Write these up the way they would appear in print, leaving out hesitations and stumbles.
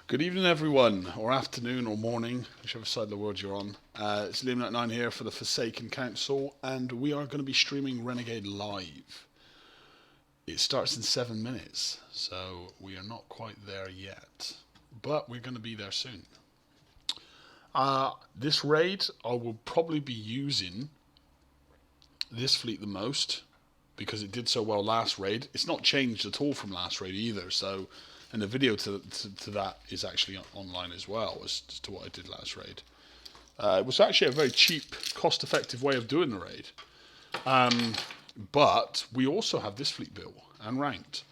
Good evening, everyone, or afternoon, or morning, whichever side of the world you're on. It's Liam99 here for the Forsaken Council, and we are going to be streaming Renegade live. It starts in 7 minutes, so we are not quite there yet, but we're going to be there soon. This raid, I will probably be using this fleet the most, because it did so well last raid. It's not changed at all from last raid either, so... And the video to that is actually online as well as to what I did last raid. It was actually a very cheap, cost-effective way of doing the raid. But we also have this fleet built and ranked.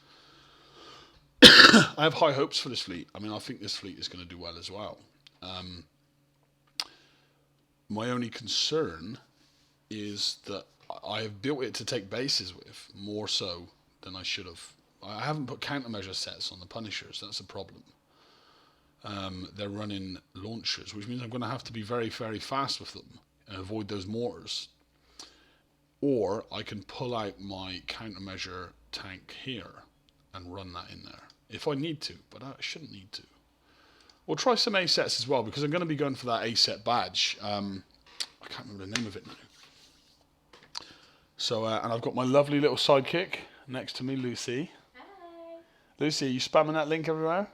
I have high hopes for this fleet. I mean, I think this fleet is going to do well as well. My only concern is that I have built it to take bases with, more so than I should have. I haven't put countermeasure sets on the Punishers, that's a problem. They're running launchers, which means I'm going to have to be very, very fast with them and avoid those mortars. Or I can pull out my countermeasure tank here and run that in there, if I need to, but I shouldn't need to. We'll try some A sets as well, because I'm going to be going for that A set badge. I can't remember the name of it now. So, and I've got my lovely little sidekick next to me, Lucy. Lucy, are you spamming that link everywhere?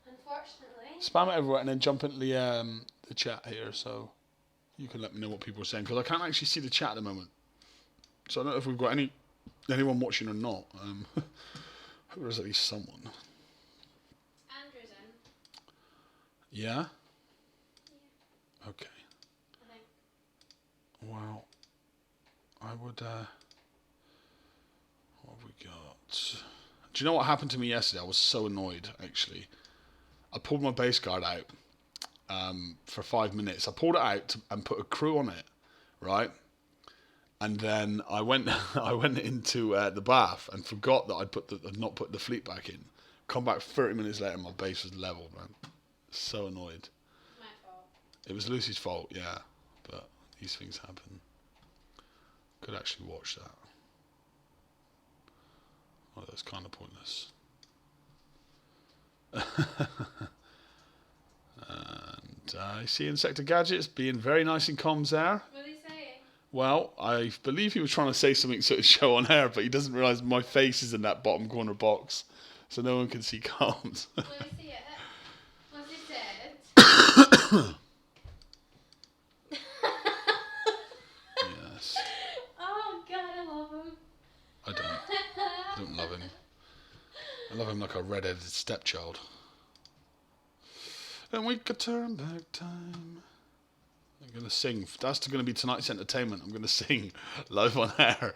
Unfortunately. Spam it everywhere and then jump into the chat here so you can let me know what people are saying, because I can't actually see the chat at the moment. So I don't know if we've got anyone watching or not. I hope there's at least someone. Andrew's in. Yeah? Yeah. Okay. I think. Well, I would... what have we got? Do you know what happened to me yesterday? I was so annoyed, actually. I pulled my base guard out for 5 minutes. I pulled it out and put a crew on it, right? And then I went into the bath and forgot that I'd not put the fleet back in. Come back 30 minutes later, my base was level, man. So annoyed. My fault. It was Lucy's fault, yeah. But these things happen. Could actually watch that. Oh, that's kind of pointless. And I see Insector Gadgets being very nice in comms there. What are you saying? Well, I believe he was trying to say something so it show on air, but he doesn't realise my face is in that bottom corner box, so no one can see comms. Let me see it. What's he said? Yes. Oh God, I love him. I don't love him. I love him like a red-headed stepchild. And we could turn back time. I'm going to sing. That's going to be tonight's entertainment. I'm going to sing live on air.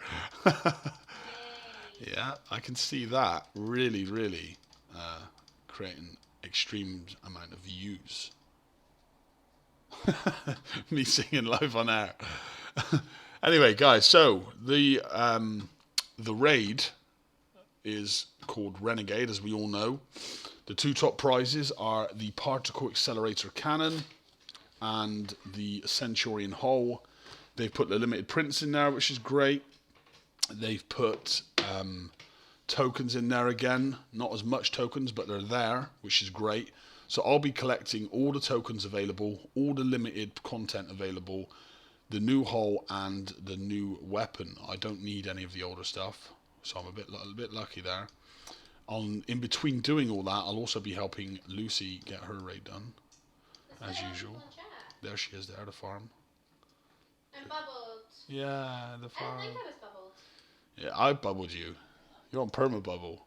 Yeah, I can see that really, really creating extreme amount of views. Me singing live on air. Anyway, guys, so the raid is called Renegade, as we all know. The two top prizes are the Particle Accelerator Cannon and the Centurion Hull. They've put the limited prints in there, which is great. They've put tokens in there again. Not as much tokens, but they're there, which is great. So I'll be collecting all the tokens available, all the limited content available, the new hull and the new weapon. I don't need any of the older stuff, so I'm a bit lucky there. In between doing all that, I'll also be helping Lucy get her raid done, as usual. There she is, there, the farm. I'm bubbled. Yeah, the farm. I don't think I was bubbled. Yeah, I bubbled you. You're on perma bubble.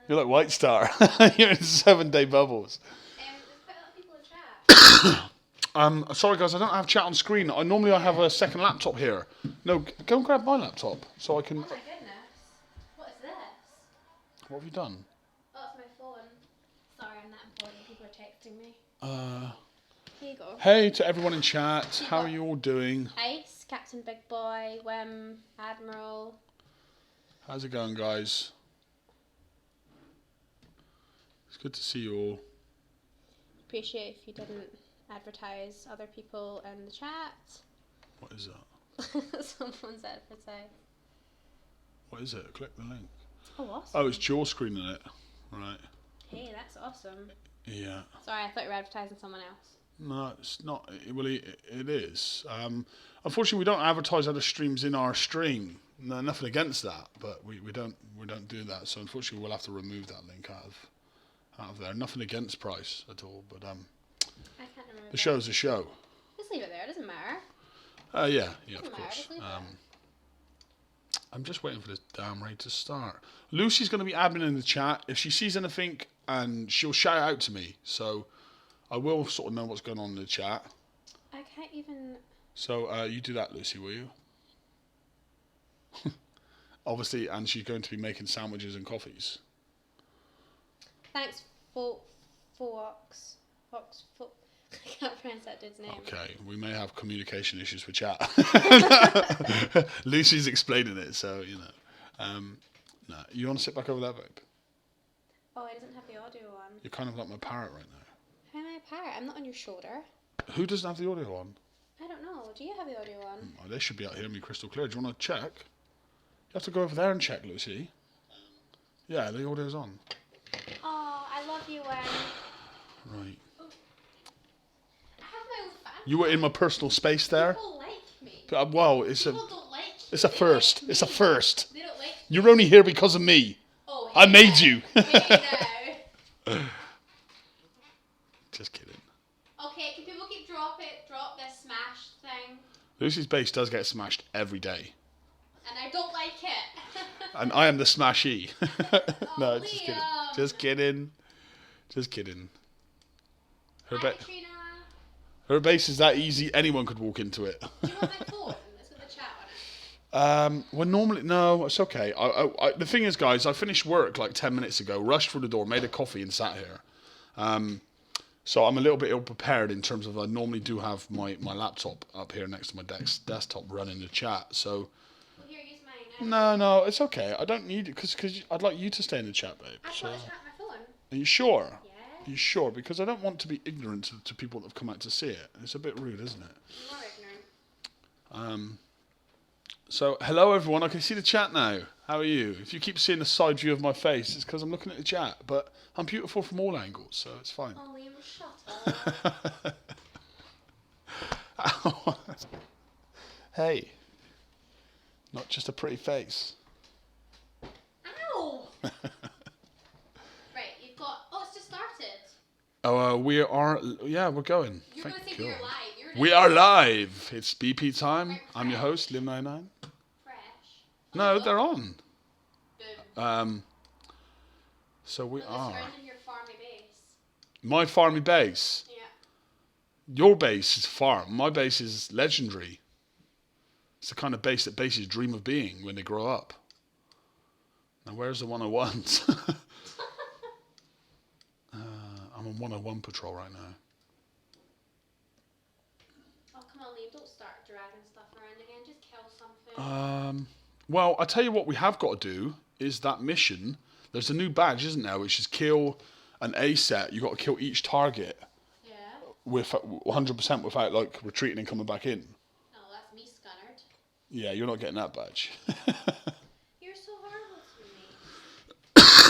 You're like White Star. You're in 7-day bubbles. There's quite a lot of people in chat. Sorry guys, I don't have chat on screen. Normally I have a second laptop here. No, go and grab my laptop so I can... Oh my goodness. What is this? What have you done? Oh, it's my phone. Sorry, I'm that important. People are texting me. Here you go. Hey to everyone in chat. How are you all doing? Ice, Captain Big Boy, Wim, Admiral. How's it going, guys? It's good to see you all. Appreciate if you didn't advertise other people in the chat. What is that? Someone's advertised. What is it? Click the link. Oh, awesome. Oh, it's dual screening it. Right. Okay, that's awesome. Yeah. Sorry, I thought you were advertising someone else. No, it's not. Well, it is. Unfortunately, we don't advertise other streams in our stream. No, nothing against that, but we don't do that. So unfortunately, we'll have to remove that link out of there. Nothing against Price at all, but I can't remember. the show's a show. Just leave it there. It doesn't matter. Yeah, Doesn't of matter, course. just leave it. I'm just waiting for this damn raid to start. Lucy's going to be admin in the chat. If she sees anything, and she'll shout out to me, so I will sort of know what's going on in the chat. I can't even. So you do that, Lucy, will you? Obviously, and she's going to be making sandwiches and coffees. Thanks, Fox. I can't pronounce that dude's name. Okay, we may have communication issues with chat. Lucy's explaining it, so you know. No, you want to sit back over there, babe? Oh, it doesn't have the audio on. You're kind of like my parrot right now. How am I apart? I'm not on your shoulder. Who doesn't have the audio on? I don't know. Do you have the audio on? Oh, they should be out here, me crystal clear. Do you want to check? You have to go over there and check, Lucy. Yeah, the audio's on. Oh, I love you, Right. I have my own fan. You were in my personal space there. People like me. Well, it's People don't like me. a first. It's a first. They don't like me. You're only here because of me. Oh, I made you. Hey now. Just kidding. Okay, can people keep drop this smash thing? Lucy's base does get smashed every day. And I don't like it. And I am the smashee. No, Oh, just kidding. Liam. Just kidding. Just kidding. Her, Hi, Katrina. her base is that easy, anyone could walk into it. Do you want my phone? Let's get the chat on it. Well, normally, no, it's okay. The thing is, guys, I finished work like 10 minutes ago, rushed through the door, made a coffee and sat here. So I'm a little bit ill-prepared in terms of I normally do have my laptop up here next to my desktop running the chat. So, Well, here, use mine. no, it's okay. I don't need it because I'd like you to stay in the chat, babe. I So, thought I was on my phone. are you sure? Yeah. Are you sure? Because I don't want to be ignorant to people that have come out to see it. It's a bit rude, isn't it? You are ignorant. So, hello everyone. I can see the chat now. How are you? If you keep seeing a side view of my face, it's because I'm looking at the chat. But I'm beautiful from all angles, so it's fine. Oh, Liam, shut up. Hey, not just a pretty face. Ow! Right, you've got... Oh, it's just started. Oh, we are. Yeah, we're going. You're Thank going to say God. you're live. You're We are live. It's BP time. I'm your host, Liam99. fresh. No, they're on. Boom. So we Well, are. surrounding your farmy base. My farmy base. Yeah. Your base is farm. My base is legendary. It's the kind of base that bases dream of being when they grow up. Now, where's the 101s? I'm on 101 patrol right now. Oh, come on, Liam. Don't start dragging stuff around again. Just kill something. Well, I tell you what we have got to do is that mission. There's a new badge, isn't there, which is kill an A set. You've got to kill each target Yeah. with 100% without like retreating and coming back in. No, that's me scunnered. Yeah, you're not getting that badge. You're so horrible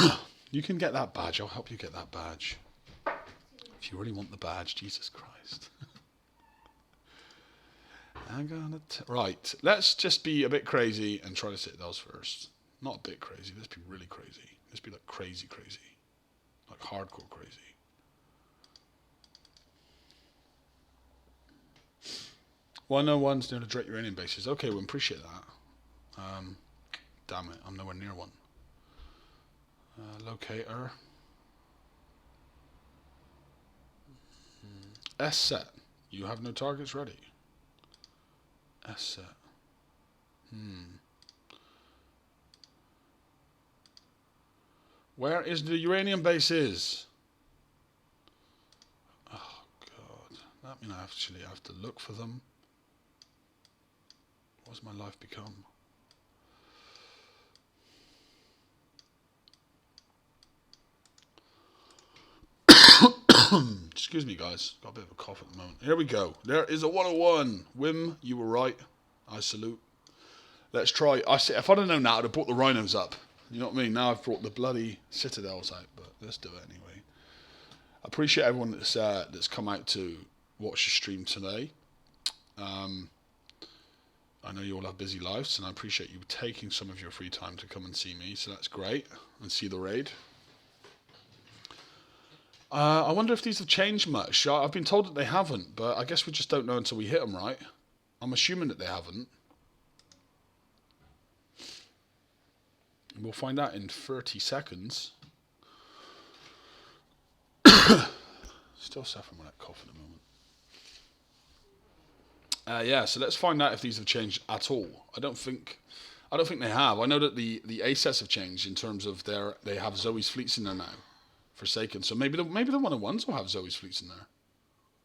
to me. You can get that badge. I'll help you get that badge. If you really want the badge, Jesus Christ. I'm gonna right. Let's just be a bit crazy and try to Citadels first. Not a bit crazy. Let's be really crazy. Let's be like crazy, like hardcore crazy. Well, no one's near the direct uranium bases. Okay, we appreciate that. Damn it, I'm nowhere near one. Locator. S set. You have no targets ready. S set. Where is the uranium bases? Oh God. That means I actually have to look for them. What's my life become? Excuse me, guys. Got a bit of a cough at the moment. Here we go. There is a 101. Wim, you were right. I salute. Let's try. I see. If I'd have known that, I'd have brought the Rhinos up. You know what I mean? Now I've brought the bloody Citadels out, but let's do it anyway. I appreciate everyone that's come out to watch the stream today. I know you all have busy lives, and I appreciate you taking some of your free time to come and see me, so that's great, and see the raid. I wonder if these have changed much. I've been told that they haven't, but I guess we just don't know until we hit them, right? I'm assuming that they haven't. And we'll find out in 30 seconds. Still suffering with that cough at the moment. Yeah, so let's find out if these have changed at all. I don't think they have. I know that the ASES have changed in terms of they have Zoe's fleets in there now. Forsaken. So maybe the 101s will have Zoe's fleets in there.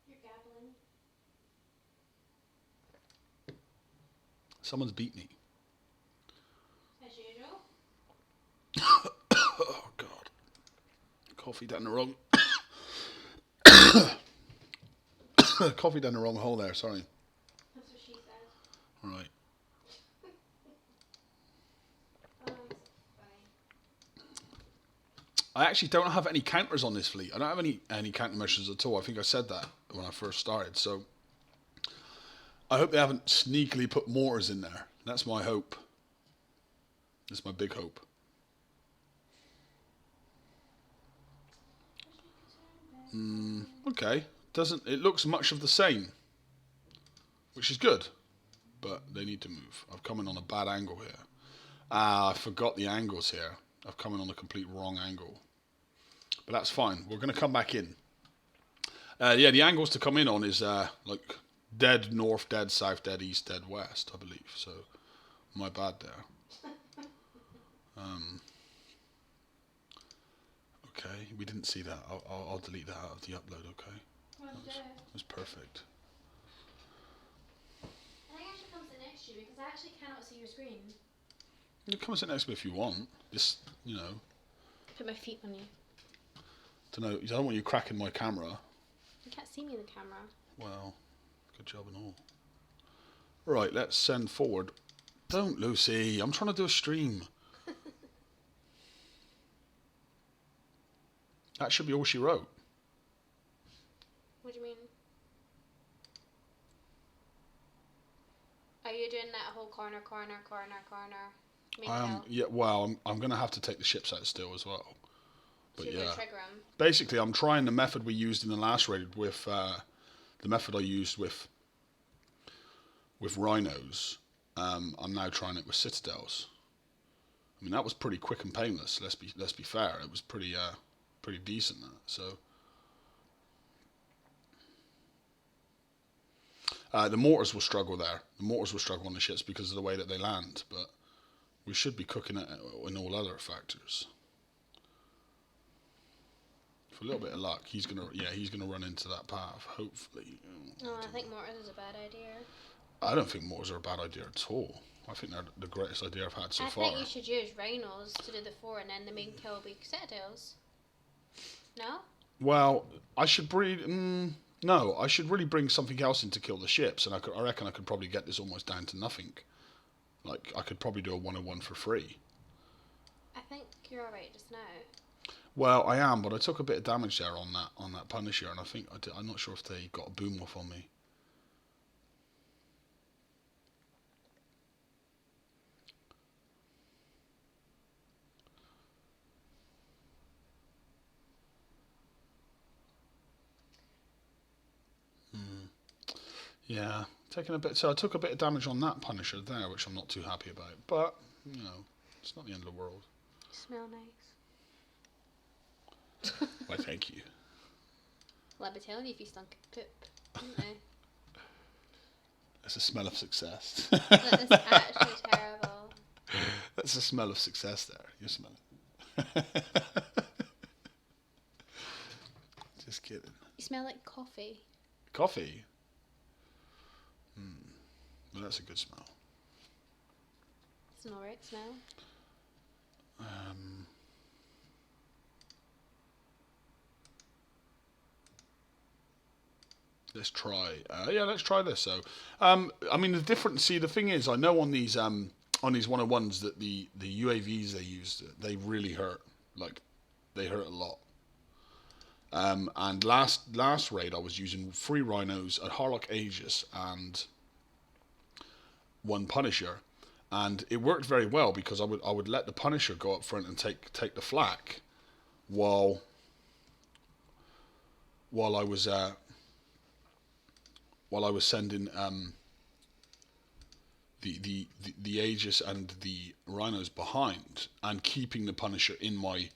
You're gabbling. Someone's beat me. As usual. Oh God. Coffee down the wrong coffee down the wrong hole there, sorry. That's what she said. Right. Oh, it's funny. I actually don't have any counters on this fleet. I don't have any countermeasures at all. I think I said that when I first started. So I hope they haven't sneakily put mortars in there. That's my hope. That's my big hope. Okay. It looks much of the same, which is good, but they need to move. I've come in on a bad angle here. I forgot the angles here. I've come in on a complete wrong angle. But that's fine. We're going to come back in. Yeah, the angles to come in on is like dead north, dead south, dead east, dead west, I believe. So, my bad there. Okay, we didn't see that. I'll delete that out of the upload, okay? That was perfect. I think I should come sit next to you because I actually cannot see your screen. You can come and sit next to me if you want. Just, you know. Put my feet on you. I don't want you cracking my camera. You can't see me in the camera. Well, good job and all. Right, let's send forward. Don't, Lucy. I'm trying to do a stream. That should be all she wrote. What do you mean? Are you doing that whole corner? Yeah, well, I'm going to have to take the ships out still as well. But so yeah, trigger 'em. Basically, I'm trying the method we used in the last raid with the method I used with Rhinos. I'm now trying it with Citadels. I mean, that was pretty quick and painless. Let's be fair. It was pretty decent. So the mortars will struggle there. The mortars will struggle on the ships because of the way that they land. But we should be cooking it in all other factors. For a little bit of luck, he's gonna run into that path. Hopefully. No, I think mortars is a bad idea. I don't think mortars are a bad idea at all. I think they're the greatest idea I've had so far. I think you should use Rhinos to do the 4, and then the main kill will be Citadels. No? Well, I should breed. No, I should really bring something else in to kill the ships, and I reckon I could probably get this almost down to nothing. Like I could probably do a 101 for free. I think you're alright just now. Well, I am, but I took a bit of damage there on that Punisher, and I think I'm not sure if they got a boom off on me. Yeah, taking a bit. So I took a bit of damage on that Punisher there, which I'm not too happy about. But you know, it's not the end of the world. You smell nice. Why, thank you. Well, I'd be telling you if you stunk of poop, wouldn't I? That's a smell of success. That is actually terrible. That's a smell of success there. You smell it. Just kidding. You smell like coffee. Coffee? Well, that's a good smell. It's an alright smell. Let's try. Let's try this. So, I mean, the thing is, I know on these 101s that the UAVs they use, they really hurt. Like, they hurt a lot. And last raid I was using 3 Rhinos, a Harlock Aegis, and 1 Punisher, and it worked very well because I would let the Punisher go up front and take the flak while I was sending the Aegis and the Rhinos behind and keeping the Punisher in my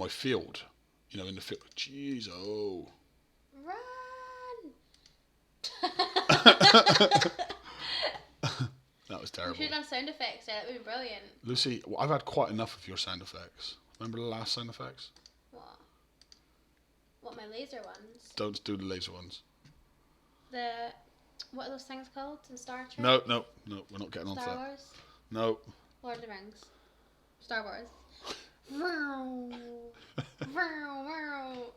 field, in the field. Jeez, oh. Run! That was terrible. You should have sound effects there. That would be brilliant. Lucy, I've had quite enough of your sound effects. Remember the last sound effects? What? What, my laser ones? Don't do the laser ones. What are those things called in Star Trek? No, we're not getting on to that. Star Wars? No. Lord of the Rings? Star Wars?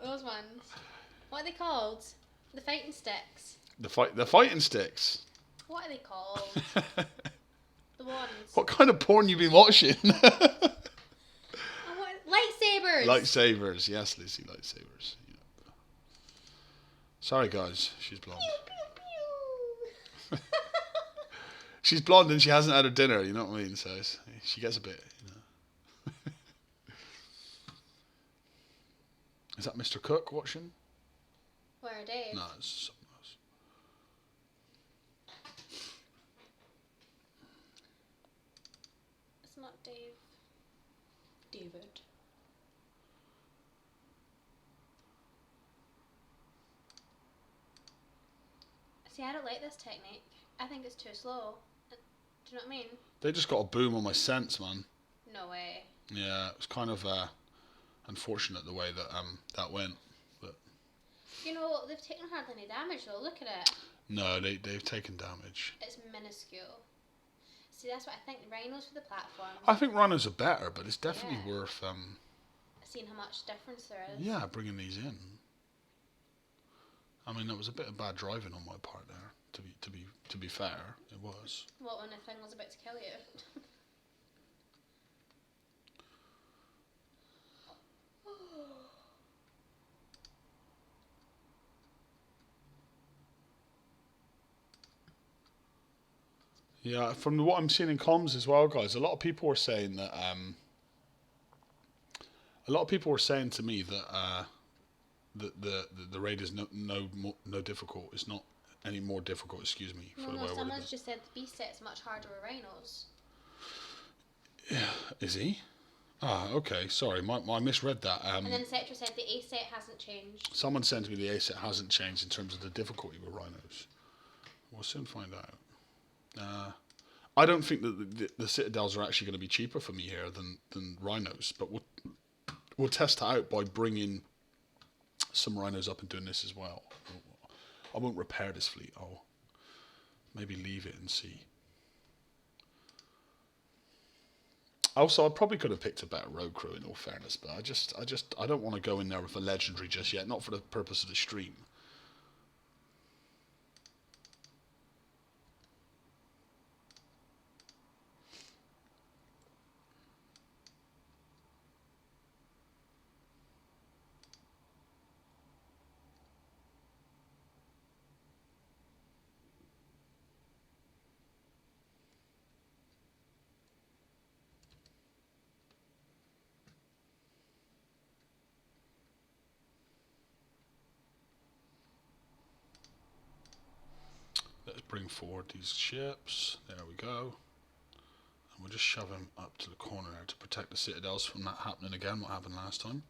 Those ones. What are they called? The fighting sticks. The fighting sticks. What are they called? The ones. What kind of porn you been watching? Lightsabers. Lightsabers, yes, Lucy, lightsabers. Yeah. Sorry, guys, she's blonde. Pew, pew, pew. She's blonde and she hasn't had her dinner. You know what I mean? So she gets a bit. Is that Mr. Cook watching? Where, Dave? No, it's something else. It's not Dave. David. See, I don't like this technique. I think it's too slow. Do you know what I mean? They just got a boom on my sense, man. No way. Yeah, it was kind of unfortunate the way that that went. But They've taken hardly any damage though. Look at it. no, they've taken damage. It's minuscule. See, that's what I think. Rhinos for the platform. I think Rhinos are better, but it's definitely worth Seeing how much difference there is. yeah, bringing these in. I mean, that was a bit of bad driving on my part there. To be fair, it was. What, when the thing was about to kill you? Yeah, from what I'm seeing in comms as well, guys, a lot of people were saying that. A lot of people were saying to me that the raid is no difficult. It's not any more difficult. Excuse me. No, someone's just said the B set's much harder with Rhinos. Yeah, is he? Ah, okay. Sorry, I misread that. And then Cetra said the A set hasn't changed. Someone said to me the A set hasn't changed in terms of the difficulty with Rhinos. We'll soon find out. I don't think that the Citadels are actually going to be cheaper for me here than Rhinos, but we'll test it out by bringing some Rhinos up and doing this as well. I won't repair this fleet. I'll maybe leave it and see. Also, I probably could have picked a better road crew in all fairness, but I don't want to go in there with a legendary just yet, not for the purpose of the stream. Let's bring forward these ships. There we go. And we'll just shove them up to the corner there to protect the Citadels from that happening again, what happened last time.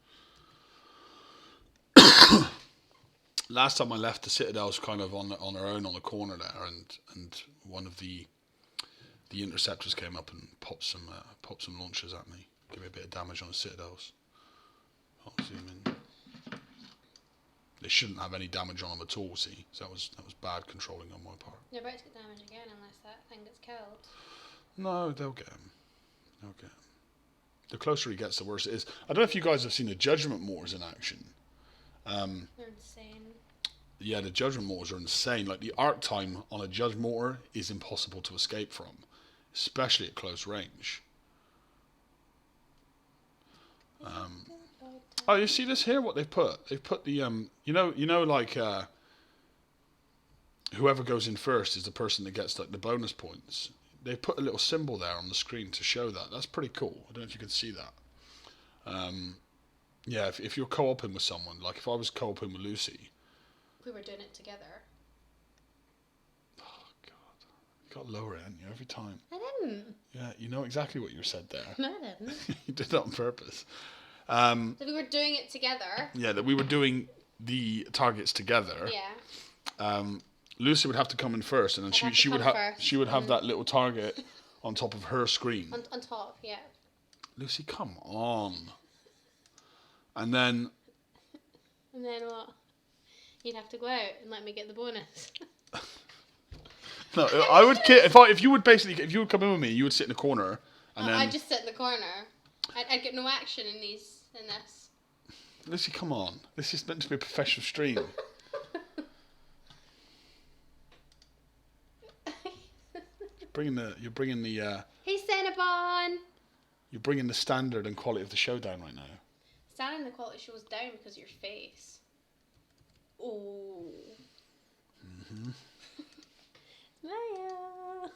Last time I left, the Citadels kind of on their own on the corner there, and one of the interceptors came up and popped some launchers at me. Give me a bit of damage on the Citadels. I'll zoom in. They shouldn't have any damage on them at all, see? So that was bad controlling on my part. You're about to get damage again unless that thing gets killed. No, they'll get him. They'll get him. The closer he gets, the worse it is. I don't know if you guys have seen the Judgment Mortars in action. They're insane. Yeah, the Judgment Mortars are insane. Like, the arc time on a Judgment Mortar is impossible to escape from, especially at close range. Oh, you see this here? What they've put? They've put the like whoever goes in first is the person that gets like the bonus points. They put a little symbol there on the screen to show that. That's pretty cool. I don't know if you can see that. Yeah, if you're co-oping with someone, like if I was co-oping with Lucy. We were doing it together. Oh God, you got to lower it, haven't you, every time? I didn't. Yeah, you know exactly what you said there. No, I didn't. You did that on purpose. So we were doing it together. Yeah, that we were doing the targets together. Yeah. Lucy would have to come in first, and then she would have that little target on top of her screen. On top, yeah. Lucy, come on. And then. And then what? You'd have to go out and let me get the bonus. No, I would if you would come in with me, you would sit in the corner, and then I'd just sit in the corner. I'd get no action in this. Lucy, come on. This is meant to be a professional stream. You're bringing the. Hey, Cinnabon. You're bringing the standard and quality of the show down right now. Standard and the quality shows down because of your face. Oh. Mhm. Maya.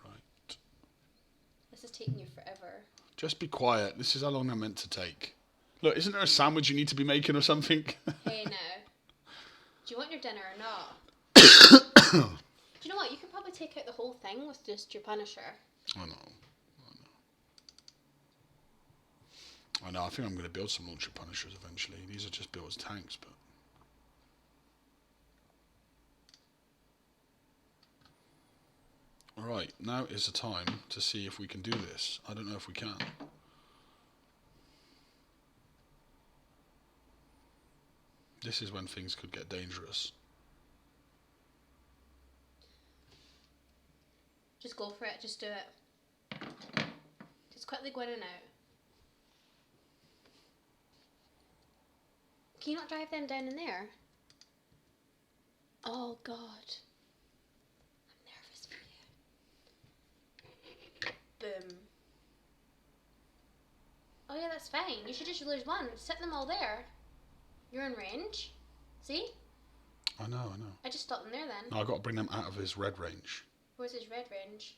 Right. This is taking you forever. Just be quiet. This is how long I'm meant to take. Look, isn't there a sandwich you need to be making or something? Hey, now. Do you want your dinner or not? Do you know what? You could probably take out the whole thing with just your Punisher. I know. I think I'm going to build some launcher Punishers eventually. These are just built as tanks, but. Alright, now is the time to see if we can do this. I don't know if we can. This is when things could get dangerous. Just go for it. Just do it. Just quickly go in and out. Can you not drive them down in there? Oh, God. I'm nervous for you. Boom. Oh, yeah, that's fine. You should just lose one. Set them all there. You're in range. See? I know. I just stopped them there then. No, I've got to bring them out of his red range. Where's his red range?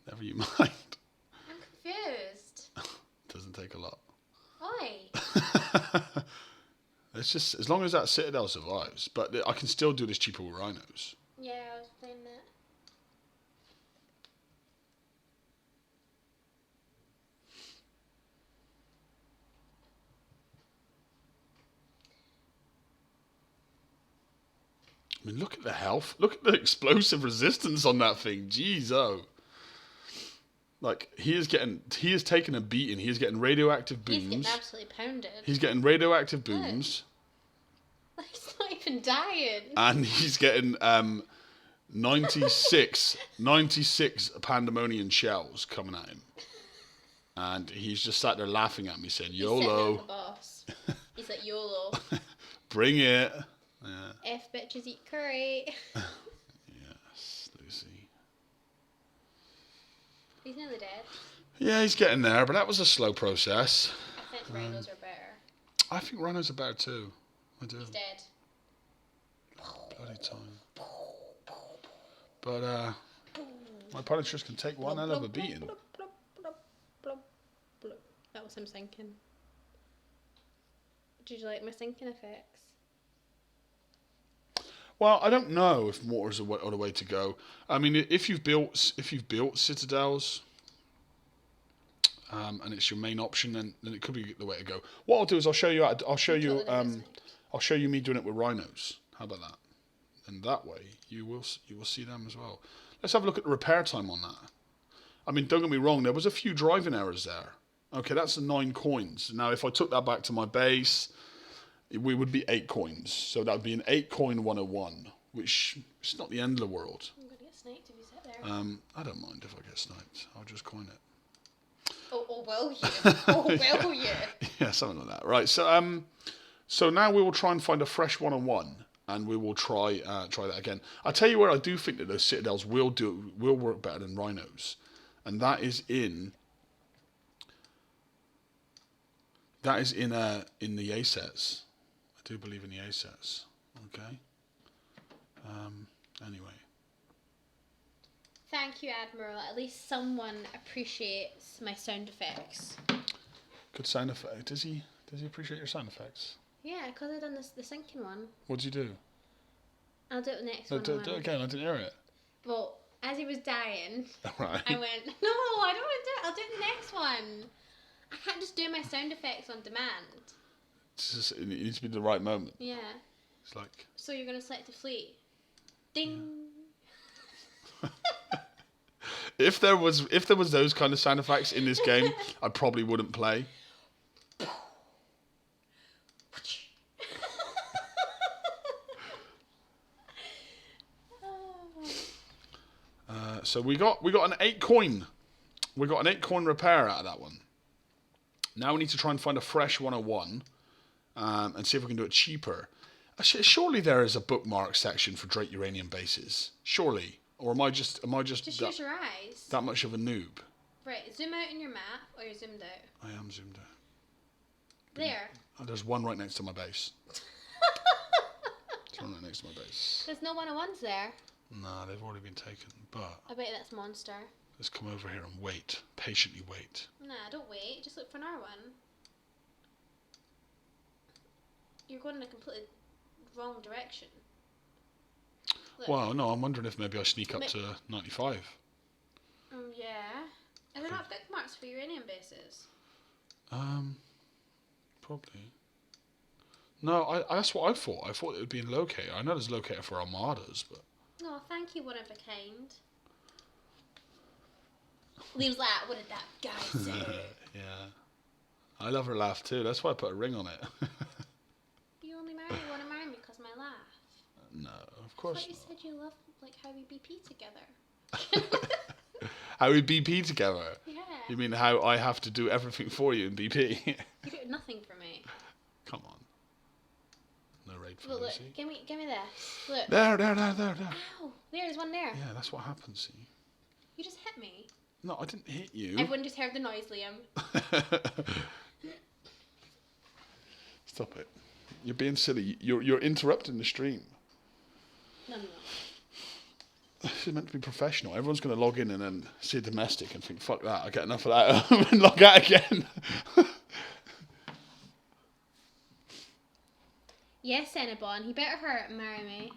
Never you mind. I'm confused. Doesn't take a lot. Why? It's just as long as that Citadel survives, but I can still do this cheaper with Rhinos. Yeah, I was playing that. I mean, look at the health. Look at the explosive resistance on that thing. Jeez, oh. Like, he is taking a beating. He is getting radioactive booms. He's getting absolutely pounded. He's getting radioactive booms. He's not even dying. And he's getting 96 pandemonium shells coming at him. And he's just sat there laughing at me saying, YOLO. He's the boss. He's like, YOLO. Bring it. Yeah. F bitches eat curry. Yes, Lucy. He's nearly dead. Yeah, he's getting there, but that was a slow process. I think rhinos are better. I think rhinos are better too. I do. He's dead. Bloody time. But my Punishers can take one hell of a beating. That was him sinking. Did you like my sinking effects? Well, I don't know if mortars are the way to go. I mean, if you've built Citadels, and it's your main option, then it could be the way to go. What I'll do is I'll show you me doing it with Rhinos. How about that? And that way you will see them as well. Let's have a look at the repair time on that. I mean, don't get me wrong, there was a few driving errors there. Okay, that's the 9 coins. Now, if I took that back to my base, we would be 8 coins. So that would be an 8 coin 101, which is not the end of the world. I'm going to get sniped if you sit there. I don't mind if I get sniped. I'll just coin it. Oh, will you? Oh, will you? Yeah, something like that. Right, so now we will try and find a fresh 101. and we will try that again. I tell you where I do think that those Citadels will work better than Rhinos, and that is in the A sets. I do believe in the A sets. Okay. Anyway. Thank you, Admiral. At least someone appreciates my sound effects. Good sound effect. Does he appreciate your sound effects? Yeah, because I've done the sinking one. What did you do? I'll do it the next No, one. do it again. I didn't hear it. Well, as he was dying, Right. I went, no, I don't want to do it. I'll do the next one. I can't just do my sound effects on demand. It needs to be the right moment. Yeah. It's like. So you're going to select a fleet. Ding. Yeah. If there was those kind of sound effects in this game, I probably wouldn't play. So we got an 8 coin. We got an 8 coin repair out of that one. Now we need to try and find a fresh 101 and see if we can do it cheaper. Surely there is a bookmark section for Drake uranium bases. Surely. Or am I just use your eyes. that much of a noob? Right, zoom out in your map, or you're zoomed out. I am zoomed out. There. Oh, there's one right next to my base. There's one right next to my base. There's no 101s there. Nah, they've already been taken. But I bet that's Monster. let's come over here and wait. Patiently wait. Nah, don't wait. Just look for another one. You're going in a completely wrong direction. Look. Well, no, I'm wondering if maybe I sneak up to 95. Yeah. Are there not bookmarks for uranium bases? Probably. No, that's what I thought. I thought it would be in locator. I know there's locator for armadas, but. No, thank you, one of a kind. Leaves like, what did that guy say? Yeah. I love her laugh too. That's why I put a ring on it. You only want to marry me because of my laugh. No, of course I thought you not. said you love like how we BP together. How we BP together? Yeah. You mean how I have to do everything for you in BP? You do nothing for me. Come on. No raid for Look, Lucy. give me this. Look. There. Ow! There's one there. Yeah, that's what happens, see. You just hit me. No, I didn't hit you. Everyone just heard the noise, Liam. Stop it. You're being silly. You're interrupting the stream. No. This is meant to be professional. Everyone's going to log in and then see a domestic and think, fuck that, I get enough of that, and log out again. Yes, Cinnabon, he better marry me.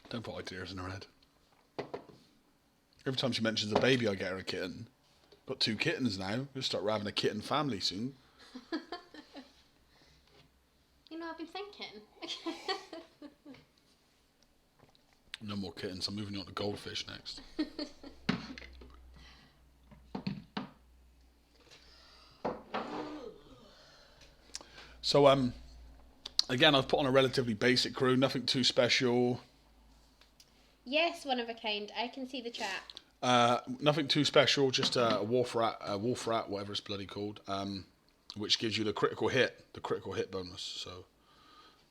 Don't put ideas in her head. Every time she mentions a baby, I get her a kitten. Got 2 kittens now. We'll start having a kitten family soon. You know, I've been thinking. No more kittens. I'm moving on to goldfish next. So, again, I've put on a relatively basic crew. Nothing too special. Yes, one of a kind. I can see the chat. Nothing too special. Just a wolf rat, whatever it's bloody called, which gives you the critical hit bonus. So,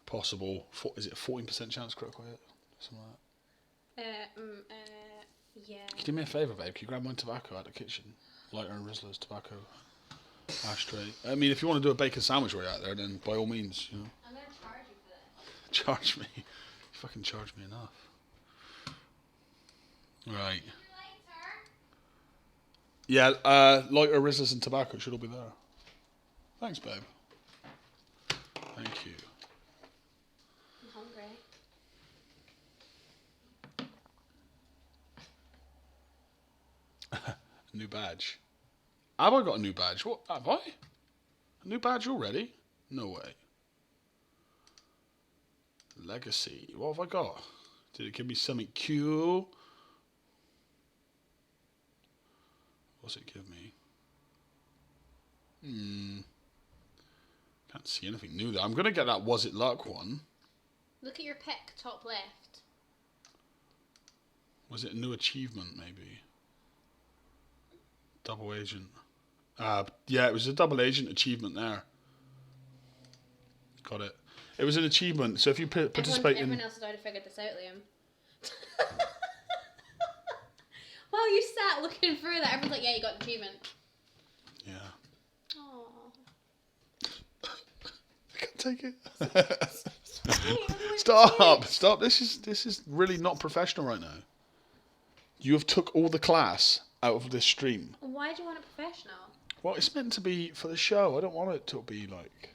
possible. Is it a 14% chance critical hit? Something like that. Yeah. Can you do me a favour, babe? Can you grab my tobacco out of the kitchen? Lighter and Rizzler's tobacco ashtray. I mean, if you want to do a bacon sandwich while you're out there, then by all means, you know. I'm going to charge you for that. Charge me. You fucking charge me enough. Right. Yeah, lighter, Rizzlers and tobacco should all be there. Thanks, babe. Thank you. I'm hungry. New badge. Have I got a new badge? What have I? A new badge already? No way. Legacy. What have I got? Did it give me something cool? What's it give me? Can't see anything new there. I'm gonna get that Was It Luck one. Look at your pick, top left. Was it a new achievement maybe? Double agent. Yeah, it was a double agent achievement there. Got it. It was an achievement. So if you participate everyone else has already figured this out, Liam. While you sat looking through that, everyone's like, yeah, you got an achievement. Yeah. Aww. I can't take it. Stop. This is really not professional right now. You have took all the class out of this stream. Why do you want it professional? Well, it's meant to be for the show. I don't want it to be like...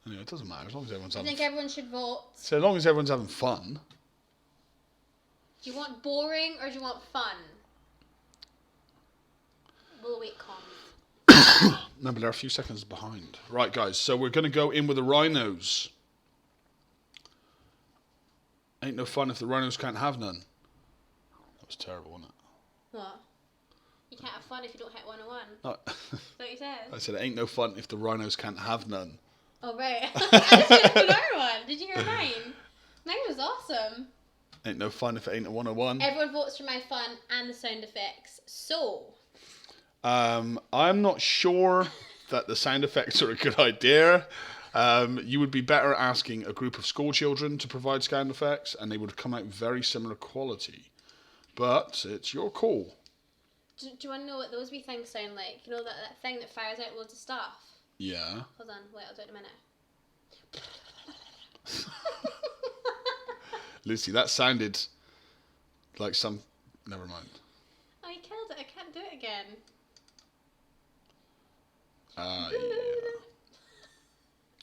Anyway, it doesn't matter as long as everyone's having... I think everyone should vote. So as long as everyone's having fun. Do you want boring or do you want fun? We'll wait calm. No, but they're a few seconds behind. Right, guys, so we're going to go in with the Rhinos. Ain't no fun if the Rhinos can't have none. That was terrible, wasn't it? What? You can't have fun if you don't hit 101. No. Is that what you said? I said, ain't no fun if the Rhinos can't have none. Oh, right. I just finished another one. Did you hear mine? Mine was awesome. Ain't no fun if it ain't a 101. Everyone votes for my fun and the sound effects. So... I'm not sure that the sound effects are a good idea. You would be better asking a group of school children to provide sound effects, and they would come out very similar quality. But it's your call. Do you want to know what those wee things sound like? You know that thing that fires out loads of stuff? Yeah. Hold on, wait, I'll do it in a minute. Lucy, that sounded like some... Never mind. Oh, you killed it. I can't do it again. Yeah.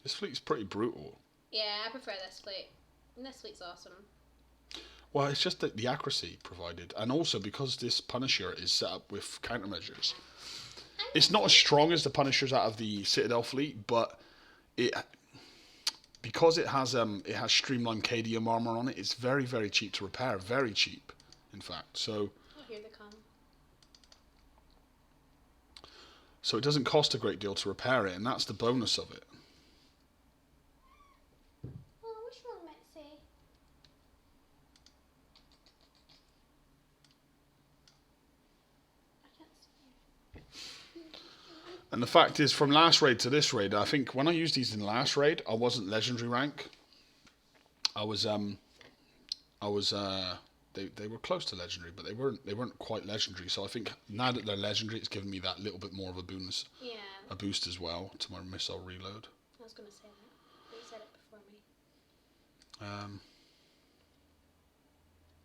This fleet's pretty brutal. Yeah, I prefer this fleet. And this fleet's awesome. Well, it's just the accuracy provided. And also because this Punisher is set up with countermeasures. It's not as strong as the Punishers out of the Citadel fleet, but because it has streamlined KDM armor on it, it's very, very cheap to repair. Very cheap, in fact. So... Oh, here they come. So it doesn't cost a great deal to repair it, and that's the bonus of it. Oh, which one might say? I can't see. And the fact is, from last raid to this raid, I think when I used these in the last raid, I wasn't legendary rank. They were close to legendary, but they weren't quite legendary. So I think now that they're legendary, it's given me that little bit more of a bonus, a boost as well to my missile reload. I was going to say that, but you said it before me.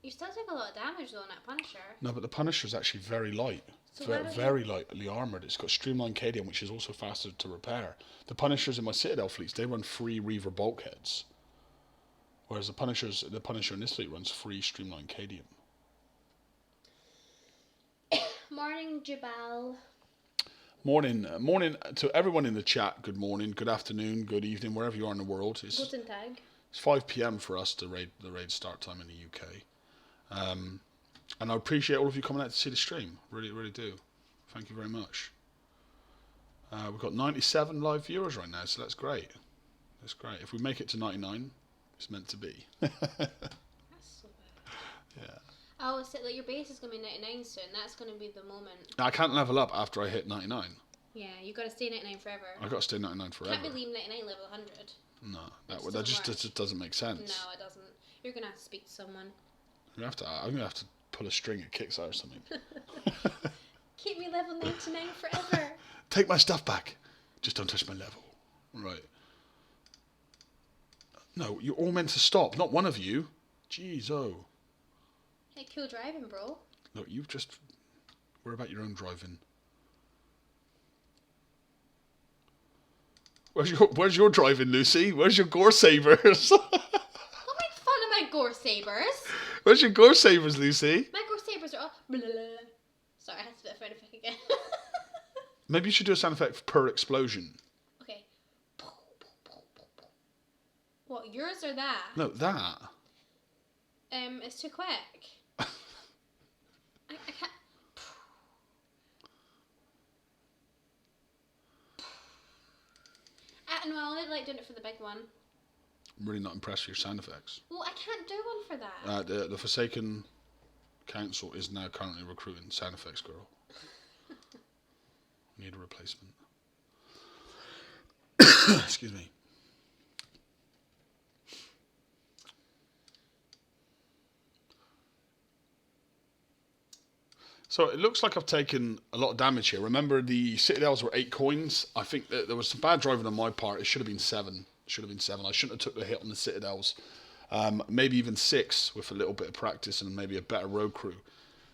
You still take a lot of damage though on that Punisher. No, but the Punisher is actually very light. So very lightly armoured. It's got streamlined KDM, which is also faster to repair. The Punishers in my Citadel fleets, they run free Reaver bulkheads. Whereas the Punisher in this fleet runs free streamlined KDM. Morning, Jabal. Morning to everyone in the chat. Good morning, good afternoon, good evening, wherever you are in the world. It's 5 p.m. for us, the raid start time in the UK. And I appreciate all of you coming out to see the stream. Really, really do. Thank you very much. We've got 97 live viewers right now, so that's great. That's great. If we make it to 99, it's meant to be. That's so bad. Yeah. Oh, so like your base is going to be 99 soon. That's going to be the moment. Now, I can't level up after I hit 99. Yeah, you've got to stay 99 forever. I've got to stay 99 forever. Can't be leaving 99 level 100. No, that just doesn't make sense. No, it doesn't. You're going to have to speak to someone. I'm going to have to pull a string at Kickstarter or something. Keep me level 99 forever. Take my stuff back. Just don't touch my level. Right. No, you're all meant to stop. Not one of you. Jeez, oh. Hey, cool driving, bro. Look, you've just... Worry about your own driving. Where's your driving, Lucy? Where's your gore sabers? Don't make fun of my gore sabers. Where's your gore sabers, Lucy? My gore sabers are all... Blah, blah, blah. Sorry, I had to do a sound effect again. Maybe you should do a sound effect per explosion. Okay. What, yours or that? No, that. It's too quick. I can't... No, I only like doing it for the big one. I'm really not impressed with your sound effects. Well, I can't do one for that. The Forsaken Council is now currently recruiting sound effects girl. Need a replacement. Excuse me. So it looks like I've taken a lot of damage here. Remember, the Citadels were 8 coins. I think that there was some bad driving on my part. It should have been 7. I shouldn't have took the hit on the Citadels. Maybe even 6 with a little bit of practice and maybe a better road crew.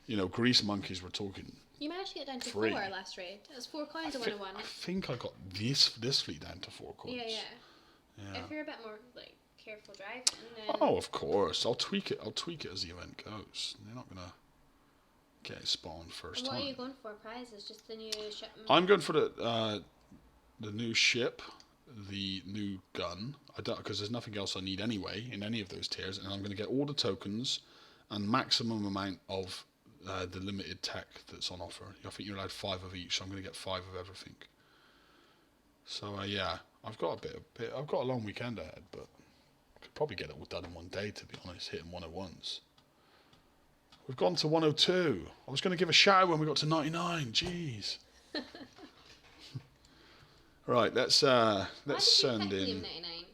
You know, Grease Monkeys were talking. You managed to get down to 3. 4 last raid. It was 4 coins in 101. I think I got this fleet down to 4 coins. Yeah. If you're a bit more like careful driving, then... Oh, of course. I'll tweak it as the event goes. They're not gonna get it spawned first What time. are you going for? Prizes? Just the new ship? I'm going for the new ship, the new gun. I don't, because there's nothing else I need anyway in any of those tiers, and I'm going to get all the tokens and maximum amount of the limited tech that's on offer. I think you're allowed 5 of each, so I'm going to get 5 of everything. So yeah, I've got I've got a long weekend ahead, but I could probably get it all done in one day, to be honest, hitting 101s. We've gone to 102. I was going to give a shout out when we got to 99. Jeez. Right, let's send in. 99?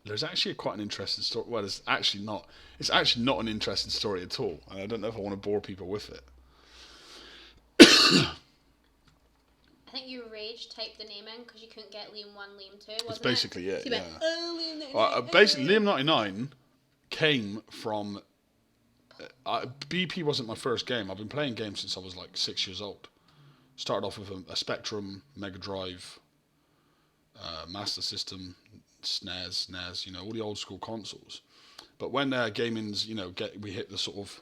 There's actually quite an interesting story. Well, it's actually not. It's actually not an interesting story at all, and I don't know if I want to bore people with it. I think you rage typed the name in because you couldn't get Liam 1, Liam 2. Wasn't That's basically it. So Yeah. went, oh, Liam 99. Well, basically, Liam 99 came from. BP wasn't my first game. I've been playing games since I was like 6 years old. Started off with a Spectrum, Mega Drive, Master System, SNES, NES, you know, all the old school consoles. But when gaming's, you know, we hit the sort of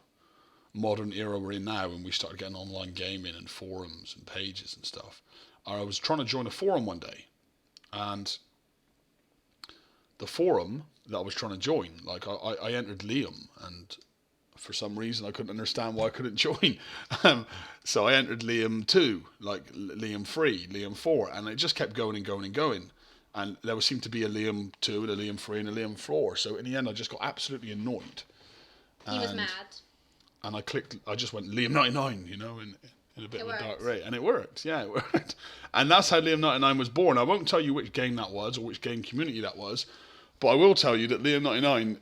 modern era we're in now, and we started getting online gaming and forums and pages and stuff, I was trying to join a forum one day, and the forum that I was trying to join, like I entered Liam, and for some reason I couldn't understand why I couldn't join. So I entered Liam 2, like Liam 3, Liam 4, and it just kept going and going and going. And there seemed to be a Liam 2 and a Liam 3 and a Liam 4. So in the end I just got absolutely annoyed. He was mad. And I just went Liam 99, you know, in a bit of a dark ray. And it worked, yeah, it worked. And that's how Liam 99 was born. I won't tell you which game that was or which game community that was, but I will tell you that Liam 99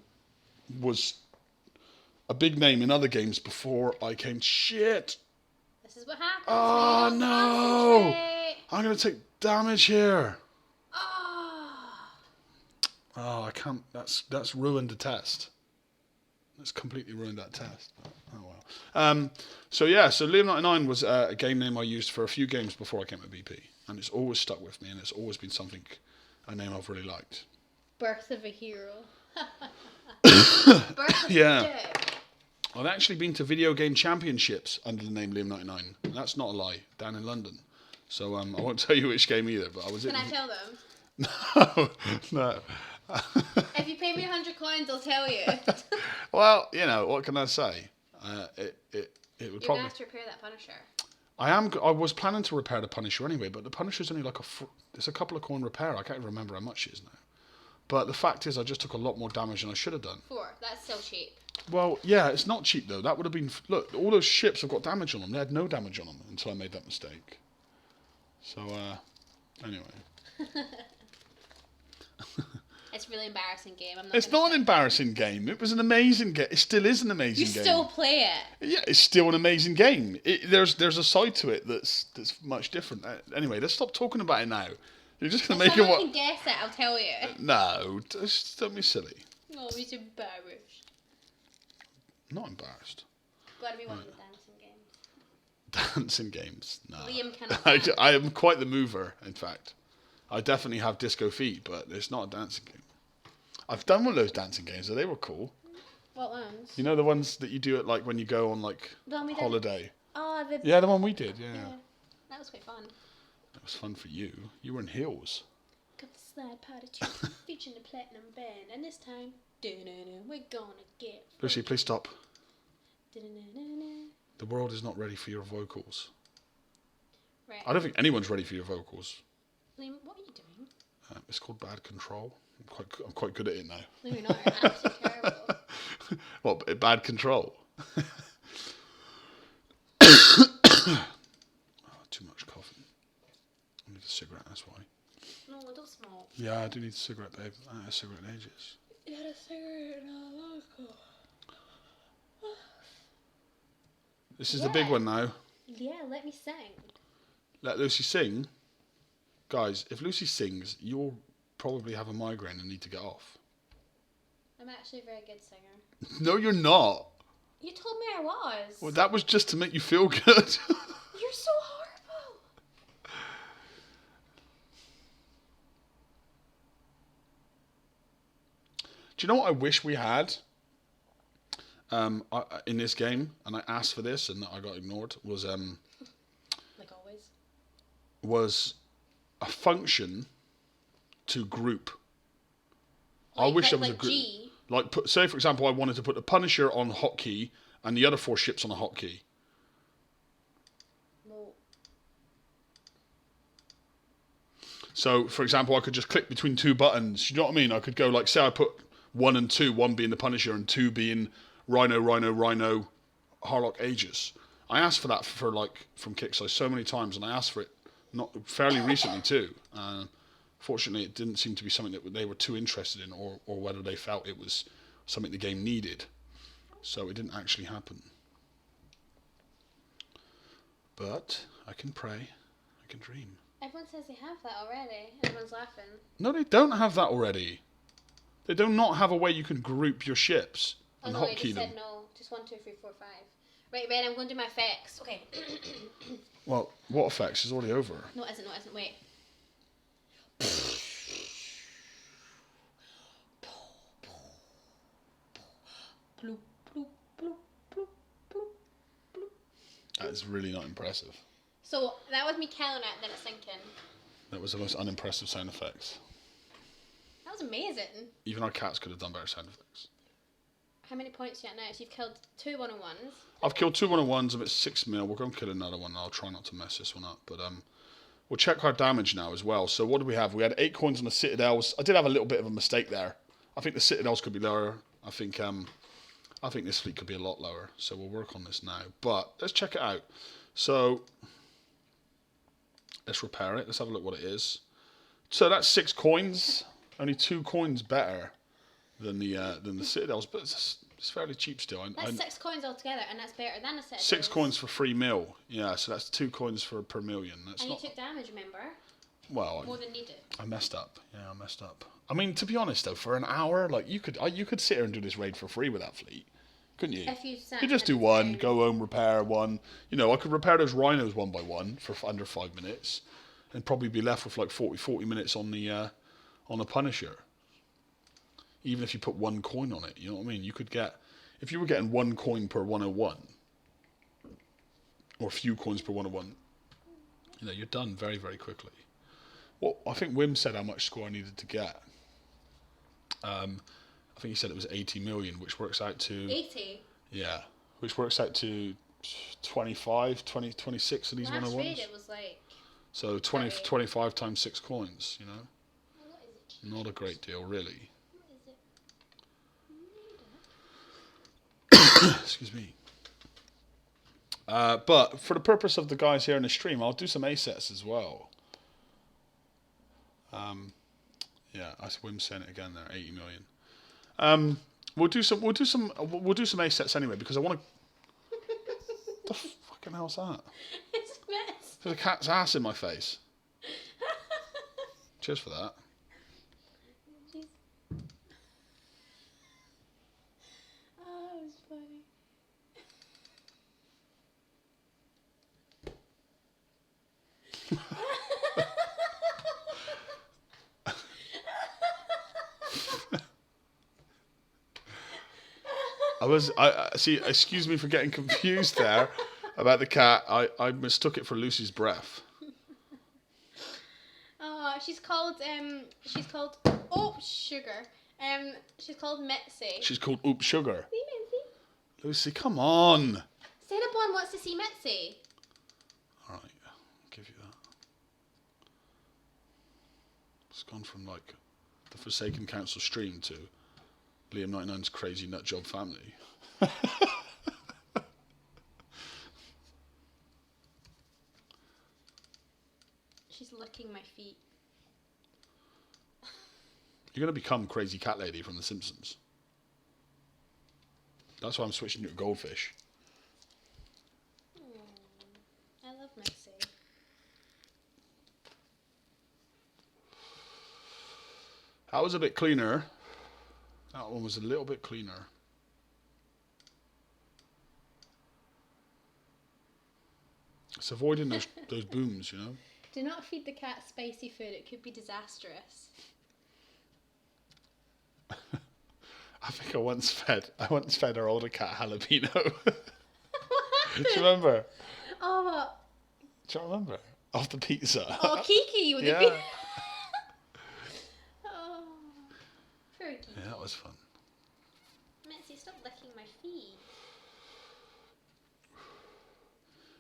was a big name in other games before I came. Shit. This is what happens. Oh no! I'm gonna take damage here. Oh, I can't. That's ruined the test. That's completely ruined that test. Oh well. So Liam 99 was a game name I used for a few games before I came to BP, and it's always stuck with me, and it's always been a name I've really liked. Birth of a hero. Birth of Yeah. a dick. I've actually been to video game championships under the name Liam 99. And that's not a lie, down in London. So I won't tell you which game either. But I was. Can I tell them? No. If you pay me 100 coins, I'll tell you. Well, you know, what can I say? It would You're probably. gonna have to repair that Punisher. I was planning to repair the Punisher anyway, but the Punisher's only like it's a couple of coin repair. I can't even remember how much it is now. But the fact is, I just took a lot more damage than I should have done. 4. That's still cheap. Well, yeah, it's not cheap though. That would have been. Look, all those ships have got damage on them. They had no damage on them until I made that mistake. So, anyway. It's a really embarrassing game. It's not an embarrassing game. It was an amazing game. It still is an amazing game. You still play it. Yeah, it's still an amazing game. There's a side to it that's much different. Anyway, let's stop talking about it now. You're just gonna make it what? If I can guess it, I'll tell you. No, just don't be silly. Oh, he's embarrassed. Not embarrassed. Gotta be one of the dancing games. Dancing games. No. Liam cannot. I am quite the mover. In fact, I definitely have disco feet, but it's not a dancing game. I've done one of those dancing games, so they were cool. What ones? You know the ones that you do at like when you go on like holiday. Oh, yeah, the one we did. Yeah. That was quite fun. That was fun for you. You were in heels. Got the slide party too, featuring the platinum band, and this time, we're gonna get. Lucy, please stop. The world is not ready for your vocals. Right. I don't think anyone's ready for your vocals. Liam, what are you doing? It's called Bad Control. I'm quite good at it now. No, you're not. You're absolutely terrible. What, Bad Control? Too much coffee. I need a cigarette, that's why. No, I don't smoke. Yeah, I do need a cigarette, babe. I haven't had a cigarette in ages. You had a cigarette in a local. This is the big one now. Yeah, let me sing. Let Lucy sing. Guys, if Lucy sings, you'll probably have a migraine and need to get off. I'm actually a very good singer. No, you're not. You told me I was. Well, that was just to make you feel good. You're so horrible. Do you know what I wish we had in this game? And I asked for this and I got ignored. Was Like always. Was a function to group. Like, I wish there was like a group. G. Like, say for example, I wanted to put the Punisher on hotkey and the other 4 ships on a hotkey. No. So, for example, I could just click between 2 buttons. You know what I mean? I could go like, say I put 1 and 2, 1 being the Punisher and 2 being Rhino, Harlock, Aegis. I asked for that from Kickstarter so many times, and I asked for it not fairly recently too. Fortunately, it didn't seem to be something that they were too interested in, or whether they felt it was something the game needed. So it didn't actually happen. But I can pray, I can dream. Everyone says they have that already. Everyone's laughing. No, they don't have that already. They do not have a way you can group your ships and no, you hotkey just them. said no. Just 1, 2, 3, 4, 5. Right, Ben, I'm going to do my effects. Okay. Well, what effects is already over? No, it isn't. Wait. Bloop, bloop, bloop, bloop, bloop, bloop. That is really not impressive. So that was me killing it, then it's sinking. That was the most unimpressive sound effects. That was amazing. Even our cats could have done better sound effects. How many points yet now? So you've killed 2 101s. I've killed 2 101s. I'm at 6 mil. We're going to kill another one. I'll try not to mess this one up. But we'll check our damage now as well. So what do we have? We had 8 coins on the Citadels. I did have a little bit of a mistake there. I think the Citadels could be lower. I think this fleet could be a lot lower. So we'll work on this now. But let's check it out. So let's repair it. Let's have a look what it is. So that's 6 coins. Only 2 coins better than the Citadels, but it's fairly cheap still. That's 6 coins altogether, and that's better than a Citadel. 6 coins for 3 mil. Yeah, so that's 2 coins per million. That's and not. You took damage, remember? Well, more than needed. I messed up. Yeah, I messed up. I mean, to be honest though, for an hour, like you could sit here and do this raid for free with that fleet, couldn't you? If you just do one, go home, repair one. You know, I could repair those Rhinos one by one for under 5 minutes, and probably be left with like 40 minutes on the Punisher. Even if you put 1 coin on it, you know what I mean? You could get, if you were getting 1 coin per 101, or a few coins per 101, you know, you're done very, very quickly. Well, I think Wim said how much score I needed to get. I think he said it was 80 million, which works out to... 80? Yeah, which works out to 26 of these 101s. Last raid it was like... So 25 times 6 coins, you know? What is it? Not a great deal, really. Excuse me. But for the purpose of the guys here in the stream, I'll do some A-sets as well. Yeah, I Wim saying it again there, 80 million. We'll do some A-sets anyway because I want to. The fucking hell's that? It's a mess. There's a cat's ass in my face. Cheers for that. Oh, it was funny. I see. Excuse me for getting confused there about the cat. I mistook it for Lucy's breath. Oh, she's called oh sugar. She's called Mitzi. She's called Oop Sugar. See Mitzi? Lucy, come on. Cinnabon wants to see Mitzi. All right, I'll give you that. It's gone from like the Forsaken Council stream to Liam 99's crazy nut job family. She's licking my feet. You're going to become Crazy Cat Lady from The Simpsons. That's why I'm switching to a goldfish. That was a bit cleaner. That one was a little bit cleaner. It's avoiding those booms, you know. Do not feed the cat spicy food. It could be disastrous. I think I once fed our older cat jalapeno. Do you remember? Oh, what? Do you remember? Off the pizza. Oh, Kiki with Yeah. the pizza. Oh, poor Kiki. Yeah, that was fun. Mitzi, stop licking my feet.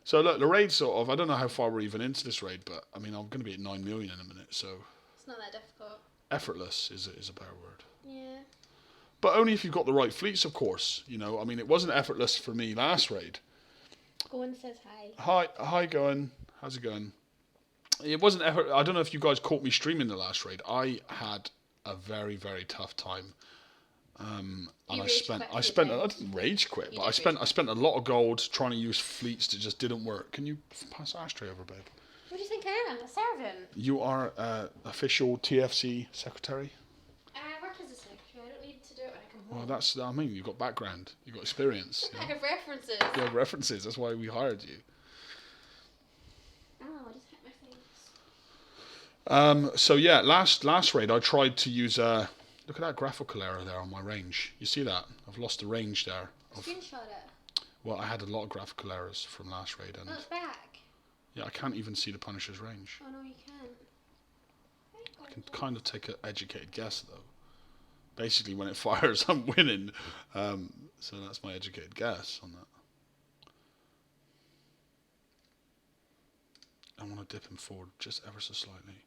So look, the raid sort of, I don't know how far we're even into this raid, but I mean, I'm going to be at 9 million in a minute, so It's not that difficult. effortless is a better word. Yeah. But only if you've got the right fleets, of course. You know, I mean, it wasn't effortless for me last raid. Goin says hi. Hi, Goin. How's it going? It wasn't effort. I don't know if you guys caught me streaming the last raid. I had a very, very tough time. And You I rage spent, quit I a few spent, I times. didn't rage quit, You but did rage I spent a lot of gold trying to use fleets that just didn't work. Can you pass the ashtray over, babe? What do you think I am? A servant? You are official TFC secretary. I work as a secretary. I don't need to do it when I come home. Well, I mean, you've got background, you've got experience. You I know? have references. You have references. That's why we hired you. Oh, I just hit my face. So yeah, last raid I tried to use look at that graphical error there on my range. You see that? I've lost the range there. Screenshot it. Well, I had a lot of graphical errors from last raid, and Oh, it's back. yeah, I can't even see the Punisher's range. Oh, no, you can't. I can kind of take an educated guess though. Basically, when it fires, I'm winning. So that's my educated guess on that. I want to dip him forward just ever so slightly.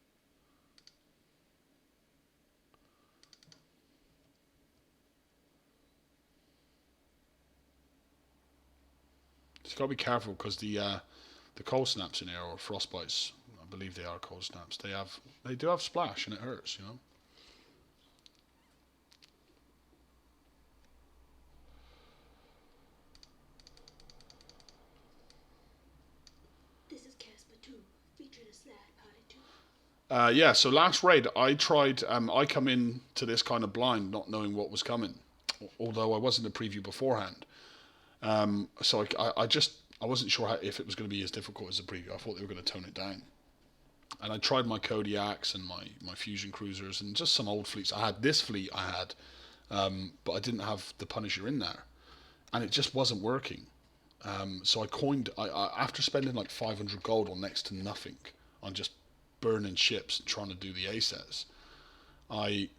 You've got to be careful because the cold snaps in here, or frostbites, I believe they are cold snaps. They do have splash and it hurts, you know. This is Casper 2, featuring a slide party 2. Yeah, so last raid I tried. I come in to this kind of blind, not knowing what was coming, although I was in the preview beforehand. So I wasn't sure if it was going to be as difficult as the preview. I thought they were going to tone it down. And I tried my Kodiaks and my Fusion Cruisers and just some old fleets. I had this fleet but I didn't have the Punisher in there. And it just wasn't working. So I after spending like 500 gold on next to nothing, on just burning ships and trying to do the assets, I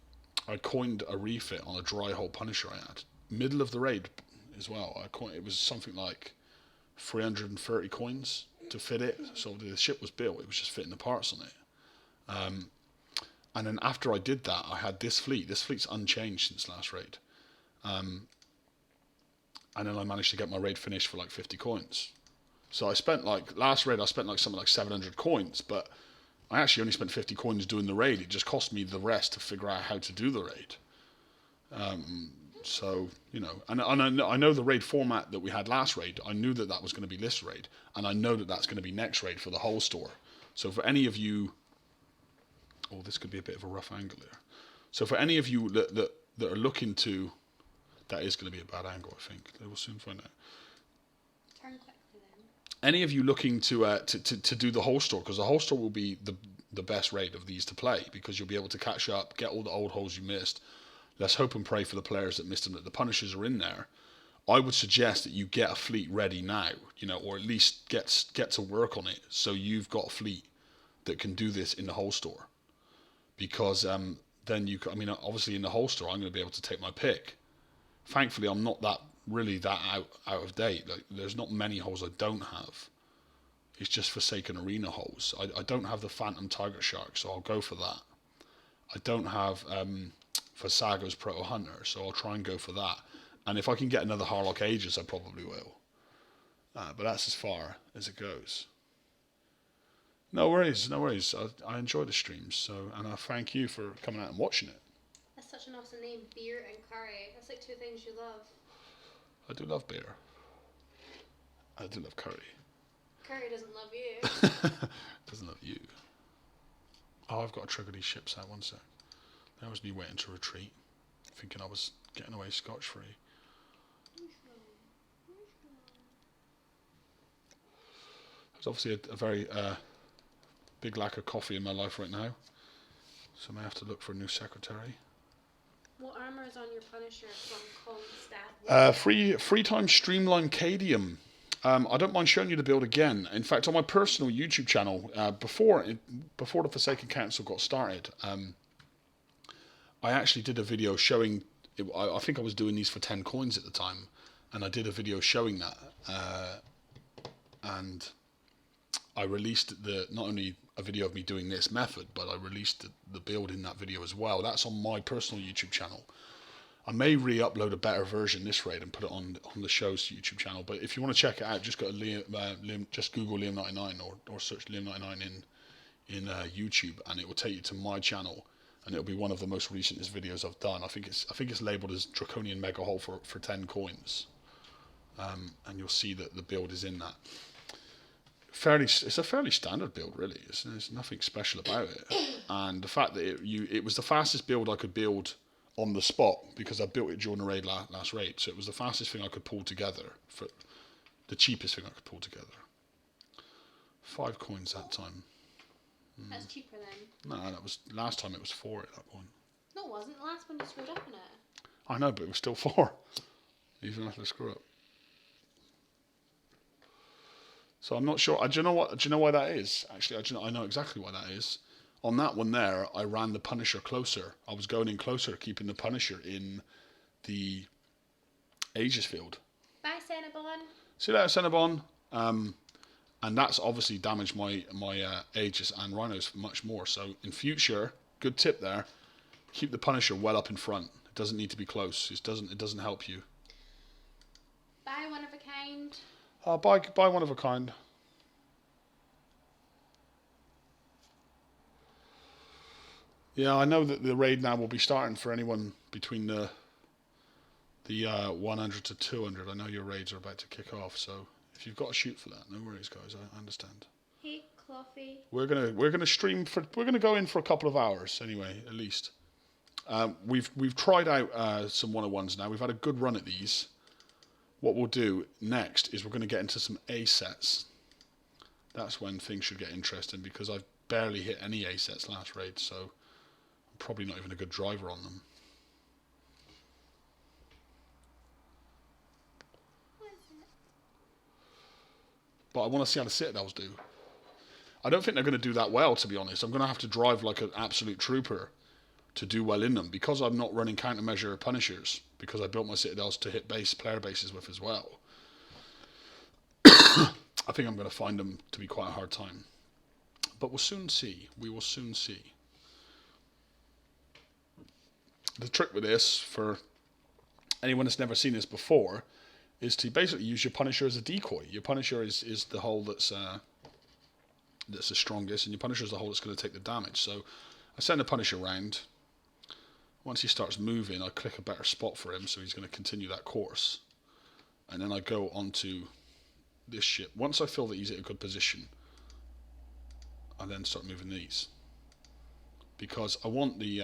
coined a refit on a dry hull Punisher I had. Middle of the raid as well. It was something like 330 coins to fit it. So the ship was built, it was just fitting the parts on it. And then after I did that, I had this fleet. This fleet's unchanged since last raid. And then I managed to get my raid finished for like 50 coins. So I spent last raid I spent something like 700 coins, but I actually only spent 50 coins doing the raid. It just cost me the rest to figure out how to do the raid. So, you know, and I know the raid format that we had last raid. I knew that was going to be this raid, and I know that that's going to be next raid for the whole store. So for any of you, oh, this could be a bit of a rough angle here. So for any of you that are looking to, that is going to be a bad angle, I think. They will soon find out. Turn quickly then. Any of you looking to do the whole store, because the whole store will be the best raid of these to play, because you'll be able to catch up, get all the old holes you missed. Let's hope and pray for the players that missed them, that the Punishers are in there. I would suggest that you get a fleet ready now, you know, or at least get to work on it, so you've got a fleet that can do this in the whole store. Because then obviously in the whole store, I'm going to be able to take my pick. Thankfully, I'm not that out of date. Like, there's not many holes I don't have. It's just Forsaken Arena holes. I don't have the Phantom Tiger Shark, so I'll go for that. I don't have Fasago's Proto Hunter, so I'll try and go for that. And if I can get another Harlock Aegis, I probably will. But that's as far as it goes. No worries. I enjoy the streams, and I thank you for coming out and watching it. That's such an awesome name, beer and curry. That's like two things you love. I do love beer. I do love curry. Curry doesn't love you. Doesn't love you. Oh, I've got to trigger these ships out. One sec. That was me waiting to retreat, thinking I was getting away scotch-free. There's obviously a very big lack of coffee in my life right now, so I may have to look for a new secretary. What armour is on your Punisher from Kong Stab? Free time Streamline Cadium. I don't mind showing you the build again. In fact, on my personal YouTube channel, before the Forsaken Council got started, I actually did a video showing. I think I was doing these for 10 coins at the time, and I did a video showing that. And I released not only a video of me doing this method, but I released the build in that video as well. That's on my personal YouTube channel. I may re-upload a better version this raid and put it on the show's YouTube channel. But if you want to check it out, just go to Liam, just Google Liam99 or search Liam99 in YouTube, and it will take you to my channel, and it'll be one of the most recentest videos I've done. I think it's labelled as Draconian Mega Hole for 10 coins, and you'll see that the build is in that. It's a fairly standard build, really. There's nothing special about it, and the fact that it was the fastest build I could build on the spot, because I built it during the raid last raid, so it was the fastest thing I could pull together, for the cheapest thing I could pull together. 5 coins that time. That's cheaper then. No, that was last time. It was 4 at that point. No, it wasn't. The last one you screwed up in it. I know, but it was still 4, even after the screw up. So I'm not sure. Do you know why that is? Actually, I know exactly why that is. On that one there, I ran the Punisher closer. I was going in closer, keeping the Punisher in the Aegis field. Bye, Cinnabon. See that, Cinnabon? And that's obviously damaged my Aegis and Rhinos much more. So in future, good tip there, keep the Punisher well up in front. It doesn't need to be close. It doesn't help you. Buy one of a kind. Buy one of a kind. Yeah, I know that the raid now will be starting for anyone between the 100 to 200. I know your raids are about to kick off, so if you've got to shoot for that, no worries, guys. I understand. Hey, Cloffy. We're gonna stream for. We're gonna go in for a couple of hours anyway, at least. We've tried out some 101s now. We've had a good run at these. What we'll do next is we're going to get into some A sets. That's when things should get interesting, because I've barely hit any A sets last raid, so I'm probably not even a good driver on them. But I want to see how the Citadels do. I don't think they're going to do that well, to be honest. I'm going to have to drive like an absolute trooper to do well in them, because I'm not running countermeasure Punishers, because I built my Citadels to hit player bases with as well. I think I'm going to find them to be quite a hard time. But we'll soon see. We will soon see. The trick with this, for anyone that's never seen this before, is to basically use your Punisher as a decoy. Your Punisher is the hull that's the strongest, and your Punisher is the hull that's going to take the damage. So I send the Punisher round. Once he starts moving, I click a better spot for him, so he's going to continue that course. And then I go onto this ship. Once I feel that he's at a good position, I then start moving these, because I want the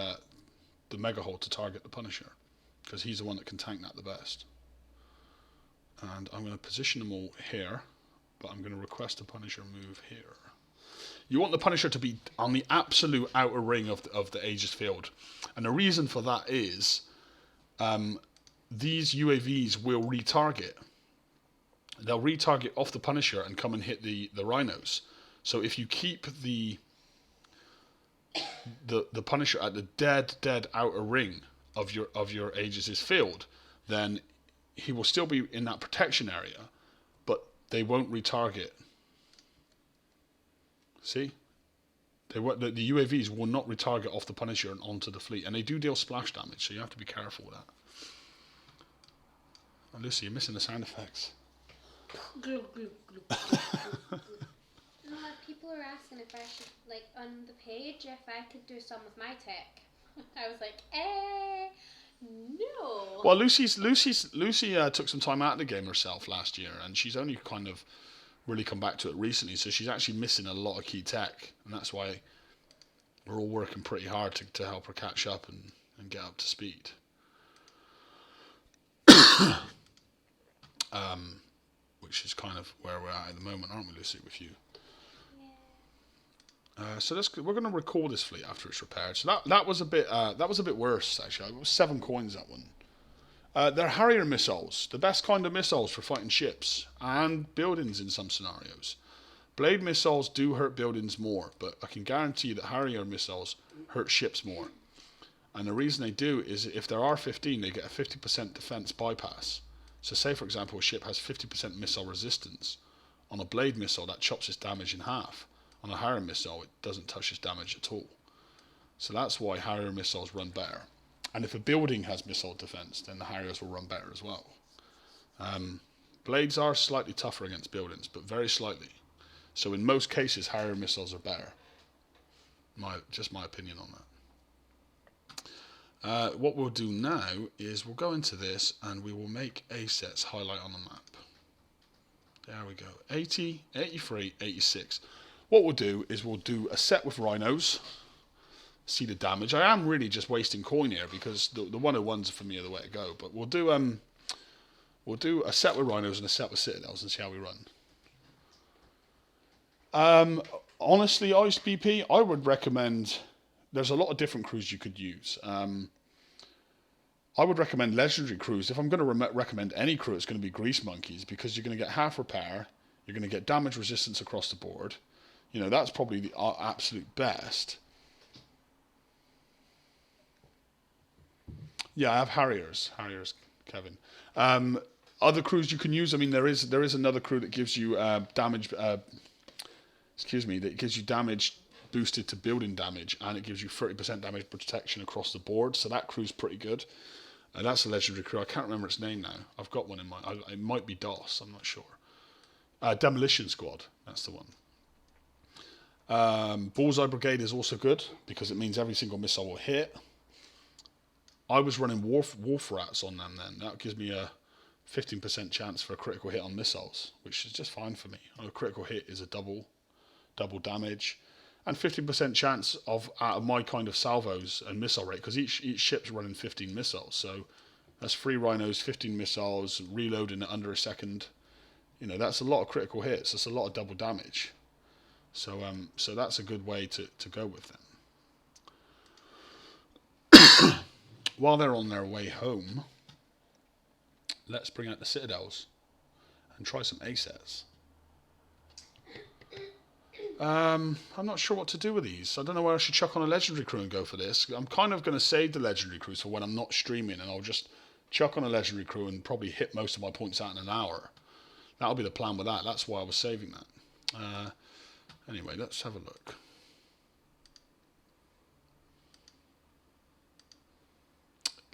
Mega Hull to target the Punisher, because he's the one that can tank that the best. And I'm going to position them all here, but I'm going to request the Punisher move here. You want the Punisher to be on the absolute outer ring of the Aegis field. And the reason for that is these UAVs will retarget. They'll retarget off the Punisher and come and hit the Rhinos. So if you keep the Punisher at the dead outer ring of your Aegis' field, then he will still be in that protection area, but they won't retarget. See? The UAVs will not retarget off the Punisher and onto the fleet. And they do deal splash damage, so you have to be careful with that. Oh, Lucy, you're missing the sound effects. Glue, glue, glue. No, people are asking if I should, like, on the page, if I could do some of my tech. I was like, no. Well, Lucy took some time out of the game herself last year, and she's only kind of really come back to it recently, so she's actually missing a lot of key tech, and that's why we're all working pretty hard to help her catch up and get up to speed. Which is kind of where we're at the moment, aren't we, Lucy, with you? So we're going to recall this fleet after it's repaired. So that was a bit worse actually. It was 7 coins, that one. They're Harrier missiles, the best kind of missiles for fighting ships and buildings in some scenarios. Blade missiles do hurt buildings more, but I can guarantee you that Harrier missiles hurt ships more. And the reason they do is if there are 15, they get a 50% defense bypass. So say, for example, a ship has 50% missile resistance. On a blade missile, that chops its damage in half. On a Harrier missile, it doesn't touch its damage at all. So that's why Harrier missiles run better. And if a building has missile defense, then the Harriers will run better as well. Blades are slightly tougher against buildings, but very slightly. So in most cases, Harrier missiles are better. Just my opinion on that. What we'll do now is we'll go into this and we will make A-sets highlight on the map. There we go. 80, 83, 86. What we'll do is we'll do a set with Rhinos. See the damage. I am really just wasting coin here because the 101s for me are the way to go. But we'll do a set with Rhinos and a set with Citadels and see how we run. Honestly, Ice BP, I would recommend. There's a lot of different crews you could use. I would recommend legendary crews. If I'm going to recommend any crew, it's going to be Grease Monkeys because you're going to get half repair, you're going to get damage resistance across the board. You know, that's probably the absolute best. Yeah, I have Harriers, Kevin. Other crews you can use. I mean, there is another crew that gives you damage. That gives you damage boosted to building damage, and it gives you 30% damage protection across the board. So that crew's pretty good. That's a legendary crew. I can't remember its name now. I've got one in mind. It might be DOS. I'm not sure. Demolition Squad. That's the one. Bullseye Brigade is also good because it means every single missile will hit. I was running wolf rats on them then. That gives me a 15% chance for a critical hit on missiles, which is just fine for me. A critical hit is a double damage, and 15% chance out of my kind of salvos and missile rate because each ship's running 15 missiles. So that's 3 Rhinos, 15 missiles, reloading it under a second. You know, that's a lot of critical hits. That's a lot of double damage. So that's a good way to go with them. While they're on their way home, let's bring out the Citadels and try some A-sets. I'm not sure what to do with these. I don't know where I should chuck on a legendary crew and go for this. I'm kind of going to save the legendary crews for when I'm not streaming, and I'll just chuck on a legendary crew and probably hit most of my points out in an hour. That'll be the plan with that. That's why I was saving that. Anyway, let's have a look.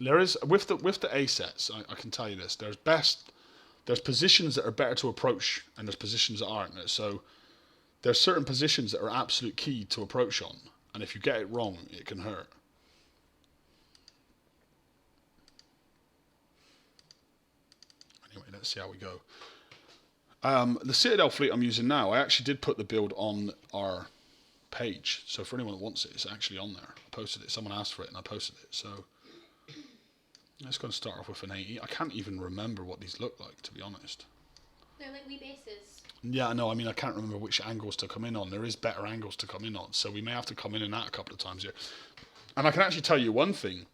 There is with the A sets. I can tell you this. There's positions that are better to approach, and there's positions that aren't. So there's certain positions that are absolute key to approach on, and if you get it wrong, it can hurt. Anyway, let's see how we go. The Citadel fleet I'm using now, I actually did put the build on our page. So for anyone that wants it, it's actually on there. I posted it. Someone asked for it, and I posted it. So let's go and start off with an 80. I can't even remember what these look like, to be honest. They're like wee bases. Yeah, no, I mean, I can't remember which angles to come in on. There is better angles to come in on, so we may have to come in and out a couple of times here. And I can actually tell you one thing.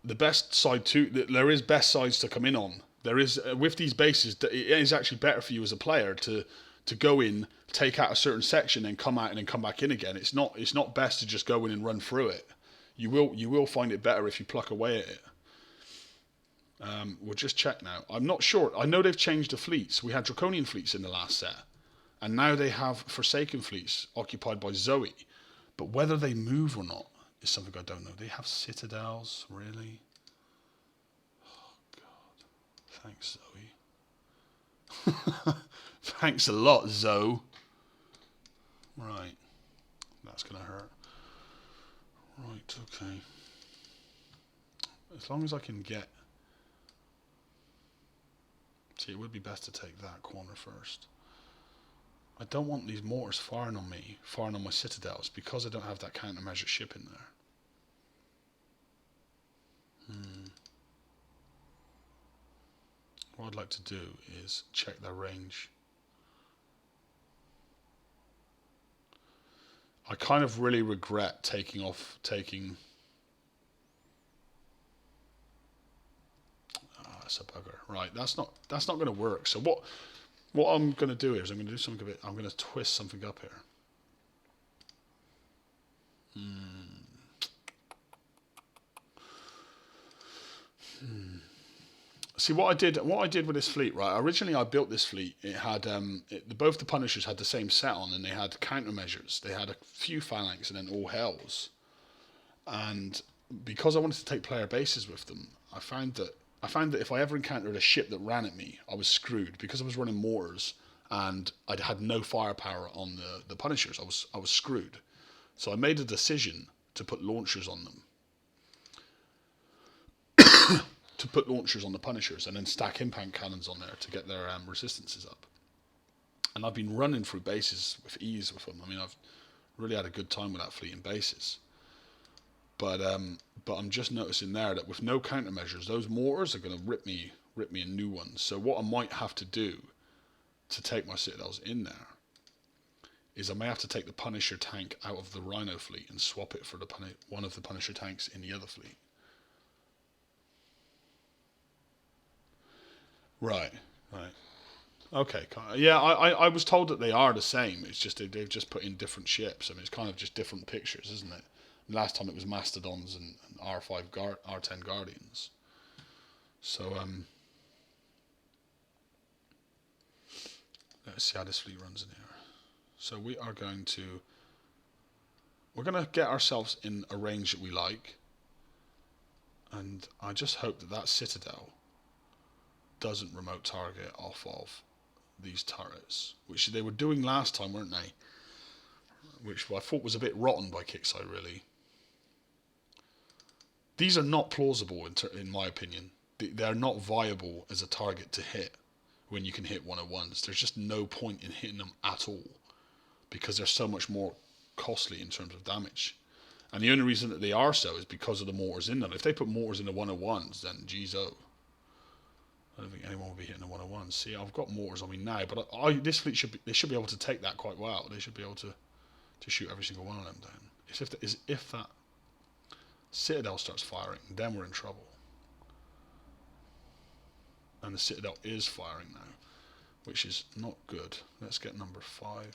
The best side there is best sides to come in on. There is, with these bases, it is actually better for you as a player to go in, take out a certain section, and come out and then come back in again. It's not best to just go in and run through it. You will find it better if you pluck away at it. We'll just check now. I'm not sure. I know they've changed the fleets. We had Draconian fleets in the last set, and now they have Forsaken fleets occupied by Zoe. But whether they move or not is something I don't know. They have Citadels, really? Oh, God. Thanks, Zoe. Thanks a lot, Zoe. Right. That's going to hurt. Right, okay. As long as I can get... See, it would be best to take that corner first. I don't want these mortars firing on me, firing on my citadels, because I don't have that countermeasure ship in there. What I'd like to do is check their range. I kind of really regret taking. That's a bugger. Right, that's not going to work. So what I'm going to do is I'm going to do something a bit. I'm going to twist something up here. See what I did with this fleet, right? Originally, I built this fleet. It had both the Punishers had the same set on, and they had countermeasures. They had a few phalanx and then all hells. And because I wanted to take player bases with them, I found that if I ever encountered a ship that ran at me, I was screwed because I was running mortars and I had no firepower on the Punishers. I was screwed. So I made a decision to put launchers on them. To put launchers on the Punishers and then stack impact cannons on there to get their resistances up. And I've been running through bases with ease with them. I mean, I've really had a good time with that fleet in bases. But I'm just noticing there that with no countermeasures, those mortars are going to rip me a new one. So what I might have to do to take my Citadels in there is I may have to take the Punisher tank out of the Rhino fleet and swap it for one of the Punisher tanks in the other fleet. Right. Okay. Yeah, I was told that they are the same. It's just they've just put in different ships. I mean, it's kind of just different pictures, isn't it? Last time it was Mastodons and R10 Guardians. So let's see how this fleet runs in here. So we're going to get ourselves in a range that we like, and I just hope that Citadel doesn't remote target off of these turrets, which they were doing last time, weren't they? Which I thought was a bit rotten by Kickside, really. These are not plausible in my opinion. They're not viable as a target to hit when you can hit 101s. There's just no point in hitting them at all because they're so much more costly in terms of damage. And the only reason that they are so is because of the mortars in them. If they put mortars in the 101s, then geez, I don't think anyone will be hitting the 101s. See, I've got mortars on me now, but this fleet they should be able to take that quite well. They should be able to shoot every single one of them down. It's if that Citadel starts firing, then we're in trouble. And the Citadel is firing now, which is not good. Let's get number 5.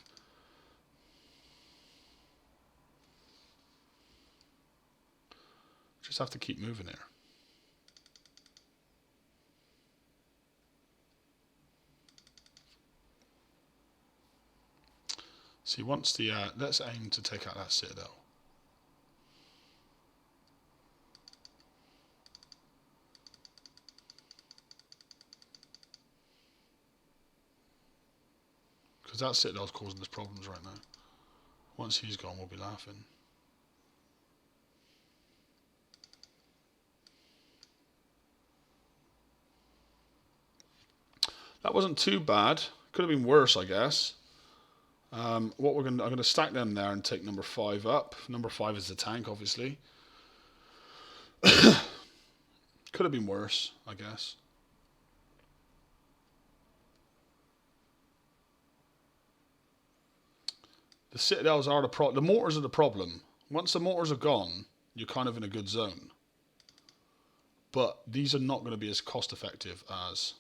Just have to keep moving here. See, once let's aim to take out that Citadel. Because that Citadel's causing us problems right now. Once he's gone, we'll be laughing. That wasn't too bad. Could have been worse, I guess. I'm going to stack them there and take number 5 up. Number 5 is the tank, obviously. Could have been worse, I guess. The Citadels are the mortars are the problem. Once the mortars are gone, you're kind of in a good zone. But these are not going to be as cost effective as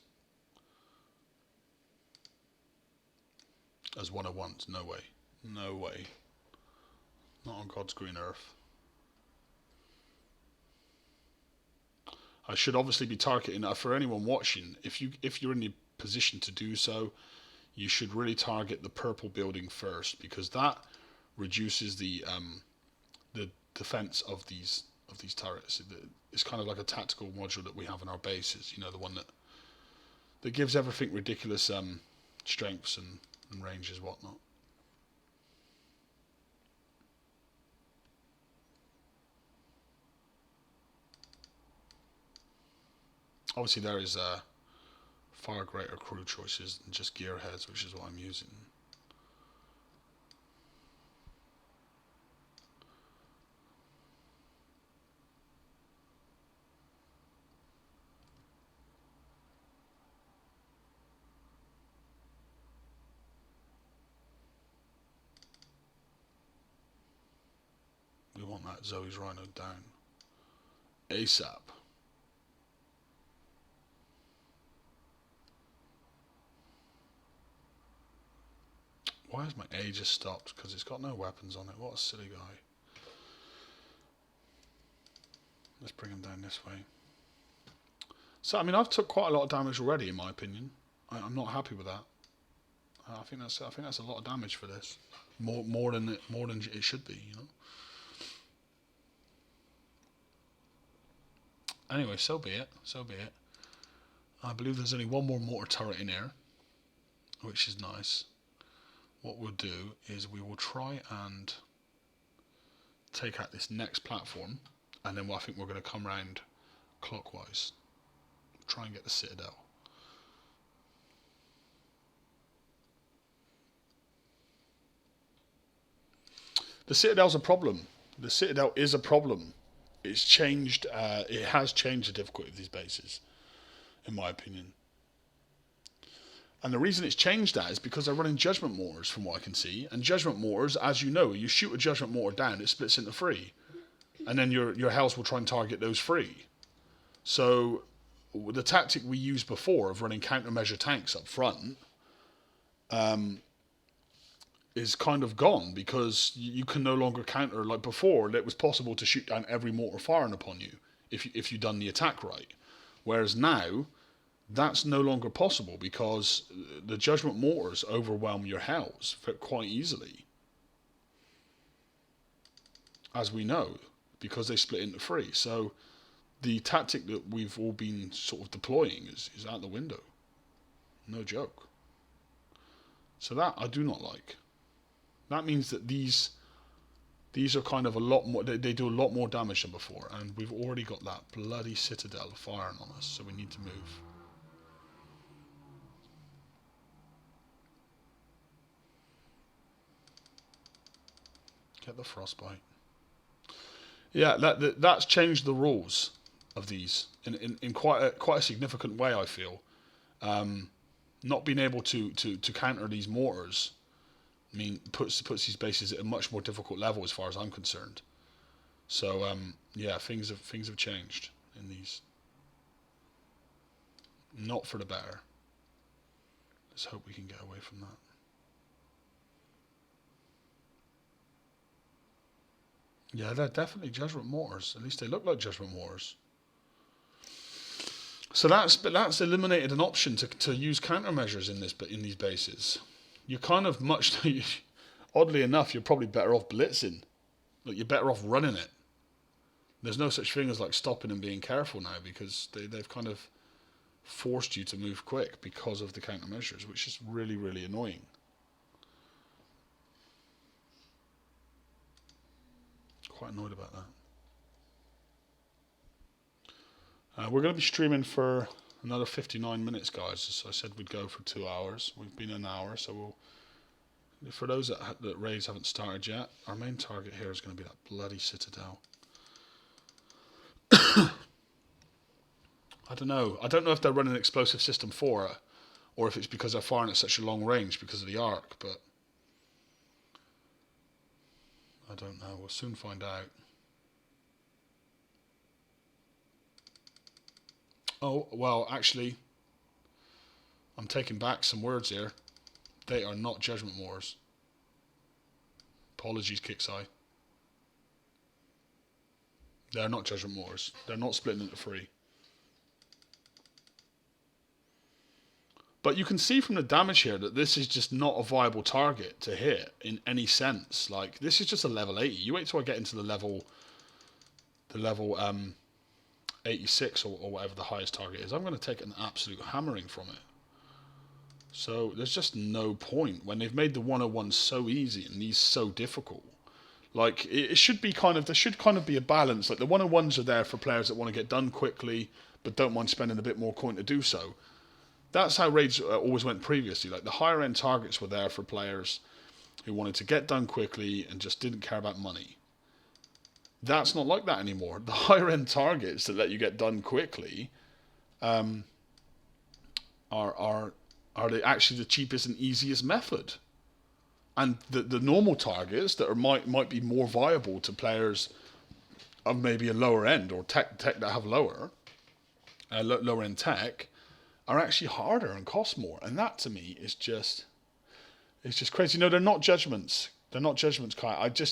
101s. No way. No way. Not on God's green earth. I should obviously be targeting for anyone watching. If you're in the position to do so, you should really target the purple building first because that reduces the defense of these turrets. It's kind of like a tactical module that we have in our bases. You know, the one that gives everything ridiculous strengths and ranges, whatnot. Obviously, there is far greater crew choices than just gearheads, which is what I'm using. want that Zoe's Rhino down. ASAP. Why has my A just stopped? Because it's got no weapons on it. What a silly guy. Let's bring him down this way. So, I mean, I've took quite a lot of damage already, in my opinion. I'm not happy with that. I think that's a lot of damage for this. More than it should be, you know. Anyway, so be it. So be it. I believe there's only one more mortar turret in here, which is nice. What we'll do is we will try and take out this next platform, and then I think we're going to come round clockwise. Try and get the Citadel. The Citadel's a problem. The Citadel is a problem. It's changed. It has changed the difficulty of these bases, in my opinion. And the reason it's changed that is because they're running judgment mortars, from what I can see. And judgment mortars, as you know, you shoot a judgment mortar down, it splits into three, and then your hells will try and target those three. So the tactic we used before of running countermeasure tanks up front is kind of gone, because you can no longer counter. Like before, it was possible to shoot down every mortar firing upon you if you'd done the attack right. Whereas now, that's no longer possible, because the judgment mortars overwhelm your hells quite easily, as we know, because they split into three. So the tactic that we've all been sort of deploying is out the window. No joke. So that I do not like. That means that these are kind of a lot more, they do a lot more damage than before, and we've already got that bloody Citadel firing on us, so we need to move. Get the frostbite. Yeah, that's changed the rules of these in quite a significant way, I feel. Not being able to counter these mortars, I mean, puts these bases at a much more difficult level as far as I'm concerned. So yeah, things have changed in these. Not for the better. Let's hope we can get away from that. Yeah, they're definitely judgment mortars. At least they look like judgment mortars. So that's eliminated an option to use countermeasures in these bases. You're kind of oddly enough, you're probably better off blitzing. Like, you're better off running it. There's no such thing as like stopping and being careful now, because they've kind of forced you to move quick because of the countermeasures, which is really, really annoying. Quite annoyed about that. We're going to be streaming for another 59 minutes, guys. So I said we'd go for 2 hours. We've been an hour, so we'll. For those that raids haven't started yet, our main target here is going to be that bloody Citadel. I don't know. I don't know if they're running an explosive system for it, or if it's because they're firing at such a long range because of the arc, but I don't know. We'll soon find out. Oh, well, actually, I'm taking back some words here. They are not judgment mortars. Apologies, Kixeye. They're not judgment mortars. They're not splitting into three. But you can see from the damage here that this is just not a viable target to hit in any sense. Like, this is just a level 80. You wait till I get into the level 86 or whatever the highest target is. I'm going to take an absolute hammering from it. So there's just no point when they've made the 101 so easy and these so difficult. Like, it should be there should kind of be a balance. Like, the 101s are there for players that want to get done quickly but don't mind spending a bit more coin to do so. That's how raids always went previously. Like, the higher end targets were there for players who wanted to get done quickly and just didn't care about money. That's not like that anymore. The higher end targets that let you get done quickly are they actually the cheapest and easiest method. And the normal targets that might be more viable to players of maybe a lower end or tech that have lower end tech are actually harder and cost more, and that to me is just it's just crazy. No, they're not judgments. They're not judgments, Kai. I did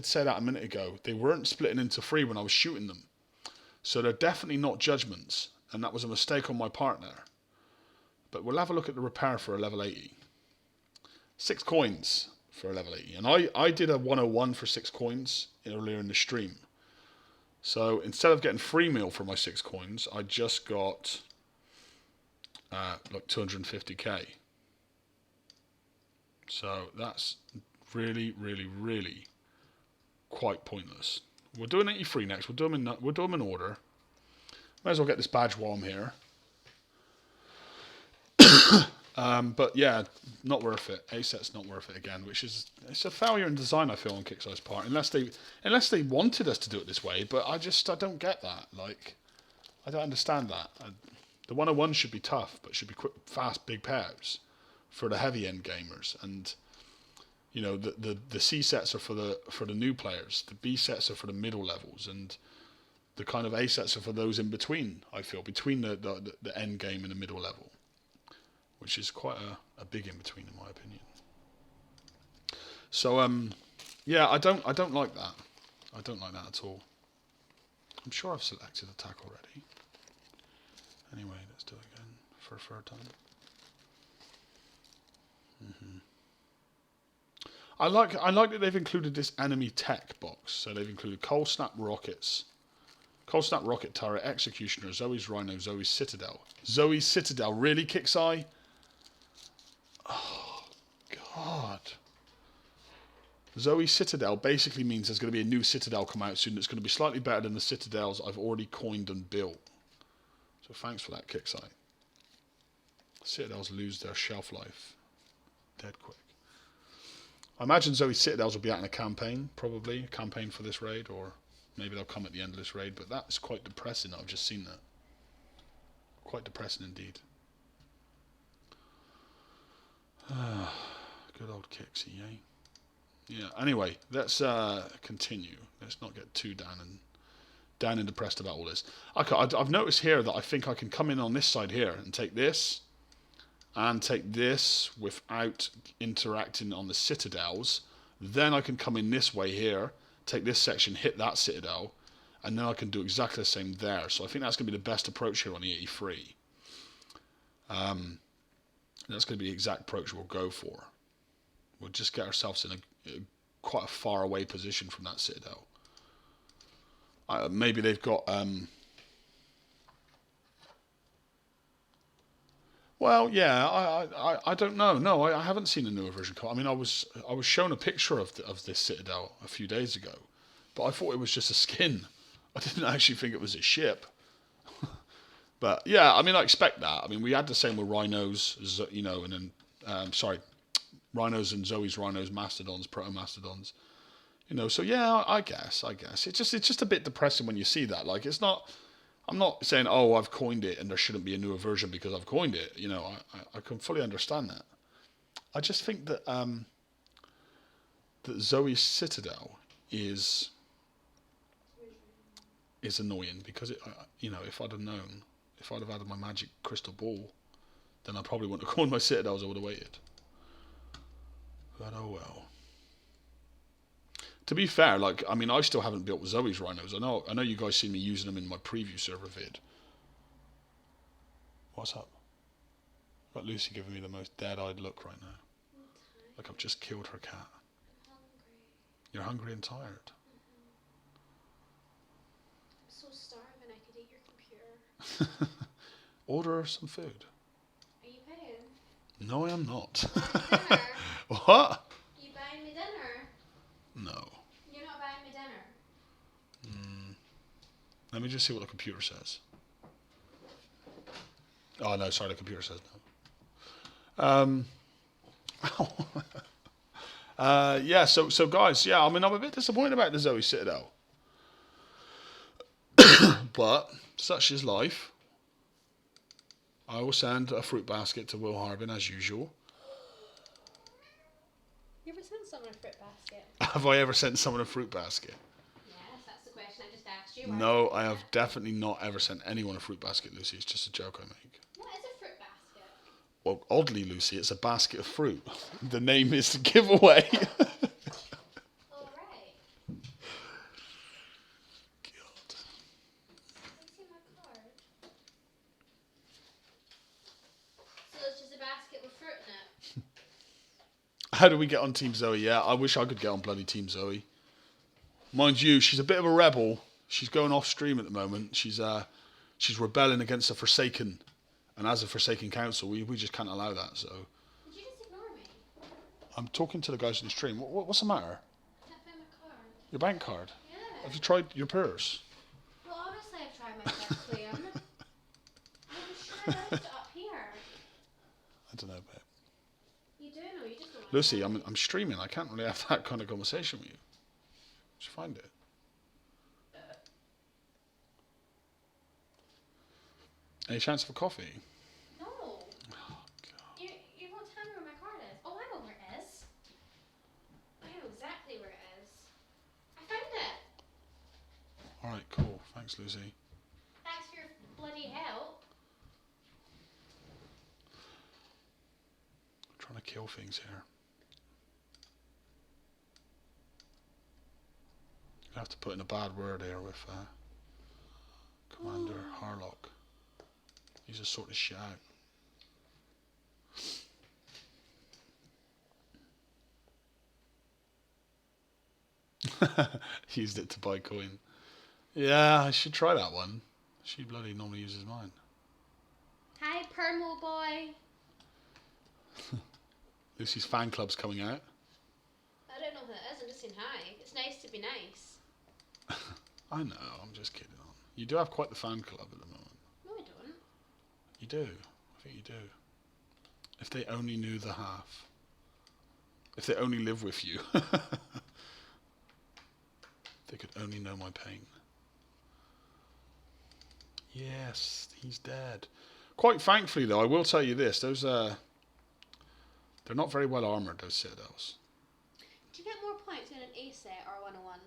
say that a minute ago. They weren't splitting into three when I was shooting them, so they're definitely not judgments, and that was a mistake on my part there. But we'll have a look at the repair for a level 80. 6 coins for a level 80, and I did a 101 for 6 coins earlier in the stream. So instead of getting free meal for my 6 coins, I just got like 250k. So that's really, really, really quite pointless. We'll do an 83 next. We'll do them in order. Might as well get this badge while I'm here. But yeah, not worth it. A set's not worth it again, it's a failure in design, I feel, on Kickstarter's part. Unless they wanted us to do it this way, but I don't get that. Like, I don't understand that. The 101 should be tough, but should be quick, fast, big pairs for the heavy end gamers. And you know, the C sets are for the new players. The B sets are for the middle levels, and the kind of A sets are for those in between. I feel between the end game and the middle level, which is quite a big in between, in my opinion. So yeah, I don't like that. I don't like that at all. I'm sure I've selected attack already. Anyway, let's do it again for a third time. I like that they've included this enemy tech box. So they've included Cold Snap rockets, Cold Snap rocket turret, Executioner, Zoe's Rhino, Zoe's Citadel. Zoe's Citadel really kicks eye. Oh God. Zoe's Citadel basically means there's going to be a new Citadel come out soon that's going to be slightly better than the Citadels I've already coined and built. So thanks for that, Kicksite. Citadels lose their shelf life dead quick. I imagine Zoe's Citadels will be out in a campaign, probably. A campaign for this raid, or maybe they'll come at the end of this raid, but that's quite depressing. I've just seen that. Quite depressing indeed. Good old Kixie, eh? Yeah, anyway, let's continue. Let's not get too down and depressed about all this. Okay, I've noticed here that I think I can come in on this side here and take this without interacting on the Citadels. Then I can come in this way here, take this section, hit that Citadel, and then I can do exactly the same there. So I think that's going to be the best approach here on the 83. That's going to be the exact approach we'll go for. We'll just get ourselves in a quite a far away position from that Citadel. Maybe they've got... well, yeah, I don't know. No, I haven't seen a newer version. I mean, I was shown a picture of this Citadel a few days ago, but I thought it was just a skin. I didn't actually think it was a ship. But yeah, I mean, I expect that. I mean, we had the same with Rhinos, you know, and then Rhinos and Zoe's Rhinos, Mastodons, Proto Mastodons, you know. So yeah, I guess it's just a bit depressing when you see that. Like, it's not. I'm not saying, oh, I've coined it and there shouldn't be a newer version because I've coined it. You know, I can fully understand that. I just think that that Zoe's Citadel is annoying because you know, if I'd have known, if I'd have had my magic crystal ball, then I probably wouldn't have coined my Citadels. I would have waited. But oh well. To be fair, like, I mean, I still haven't built Zoe's Rhinos. I know you guys seen me using them in my preview server vid. What's up? Got Lucy giving me the most dead-eyed look right now. Like I've just killed her cat. I'm hungry. You're hungry and tired. I'm so starving I could eat your computer. Order some food. Are you paying? No, I am not. Dinner? What? Are you buying me dinner? No. You're not buying me dinner? Let me just see what the computer says. Oh no, sorry, the computer says no. Yeah, so guys, yeah, I mean, I'm a bit disappointed about the Zoe Citadel. But such is life. I will send a fruit basket to Will Harbin as usual. You ever sent someone a fruit basket? Have I ever sent someone a fruit basket? Yes, that's the question I just asked You are No, doing I have it. definitely not ever sent anyone a fruit basket, Lucy. It's just a joke I make. What is a fruit basket? Well, oddly, Lucy, it's a basket of fruit. The name is the giveaway. Oh, right. God. Let me see my card. So it's just a basket with fruit in it. How do we get on Team Zoe? Yeah, I wish I could get on bloody Team Zoe. Mind you, she's a bit of a rebel. She's going off stream at the moment. She's rebelling against the Forsaken, and as a Forsaken Council, we just can't allow that. So Did you just ignore me? I'm talking to the guys in the stream. What's the matter? I can't find my card. Your bank card? Yeah. Have you tried your purse? Well, obviously I've tried my best, Liam. I'm sure I left it up here. I don't know, babe. You do know, you just don't want Lucy, to. I'm streaming. I can't really have that kind of conversation with you. Just find it. Any chance of a coffee? No. Oh, God. You won't tell me where my card is. Oh, I know where it is. I know exactly where it is. I found it. All right, cool. Thanks, Lucy. Thanks for your bloody help. I'm trying to kill things here. I have to put in a bad word here with Commander Harlock. He's just sort of shit out. Used it to buy coin. Yeah, I should try that one. She bloody normally uses mine. Hi, Permo boy. Lucy's fan club's coming out. I don't know who it is. I'm just saying hi. It's nice to be nice. I know, I'm just kidding on. You do have quite the fan club at the moment. No, I don't. You do. I think you do. If they only knew the half. If they only live with you. They could only know my pain. Yes, he's dead. Quite thankfully, though, I will tell you this. Those, they're not very well armoured, those Citadels. Do you get more points in an A set or 101?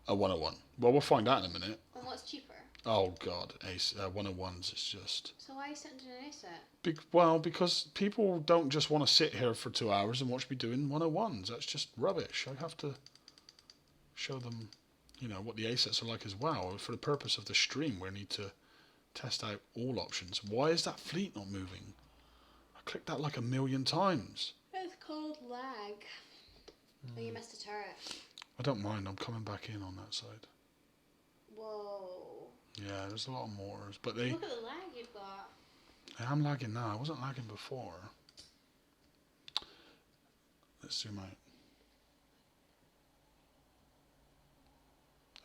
A 101. Well, we'll find out in a minute. And what's cheaper? Oh, God. 101s is just... So why are you sitting in an A set? Well, because people don't just want to sit here for 2 hours and watch me doing 101s. That's just rubbish. I have to show them, you know, what the A-sets are like as well. For the purpose of the stream, we need to test out all options. Why is that fleet not moving? I clicked that like 1,000,000 times. It's called lag. Oh, you missed a turret. I don't mind. I'm coming back in on that side. Whoa. Yeah, there's a lot of mortars, but they... Look at the lag you've got. I am lagging now. I wasn't lagging before. Let's zoom out.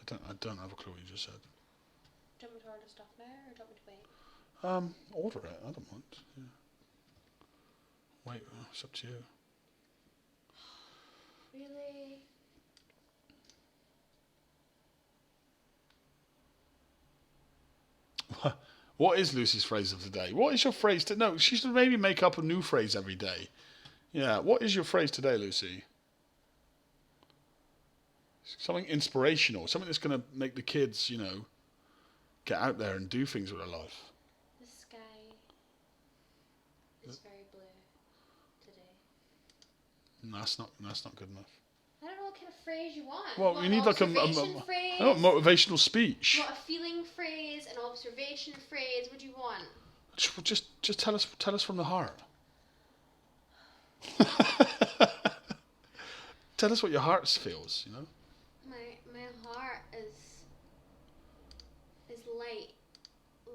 I don't have a clue what you just said. Do you want me to order stuff now or do you want me to wait? Order it. I don't want. Yeah. Wait, it's up to you. Really? What is Lucy's phrase of the day? What is your phrase? No, she should maybe make up a new phrase every day. Yeah, what is your phrase today, Lucy? Something inspirational. Something that's going to make the kids, you know, get out there and do things with their life. The sky is very blue today. No, that's not good enough. I don't know what kind of phrase you want. Well, You want we need an like a observation phrase? I want motivational speech. You want a feeling phrase, an observation phrase? What do you want? Just tell us from the heart. Tell us what your heart feels, you know. My heart is light,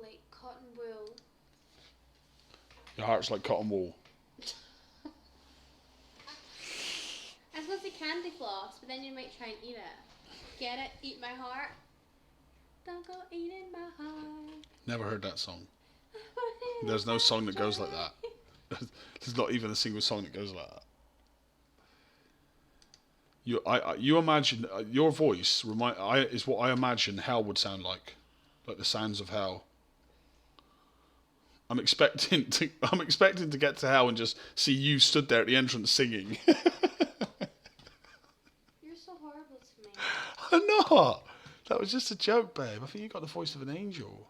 like cotton wool. Your heart's like cotton wool. I was supposed to say candy floss, but then you might try and eat it. Get it? Eat my heart. Don't go eating my heart. Never heard that song. There's no song that goes like that. There's not even a single song that goes like that. You imagine your voice is what I imagine hell would sound like the sounds of hell. I'm expecting to get to hell and just see you stood there at the entrance singing. You're so horrible to me. I'm not. That was just a joke, babe. I think you got the voice of an angel.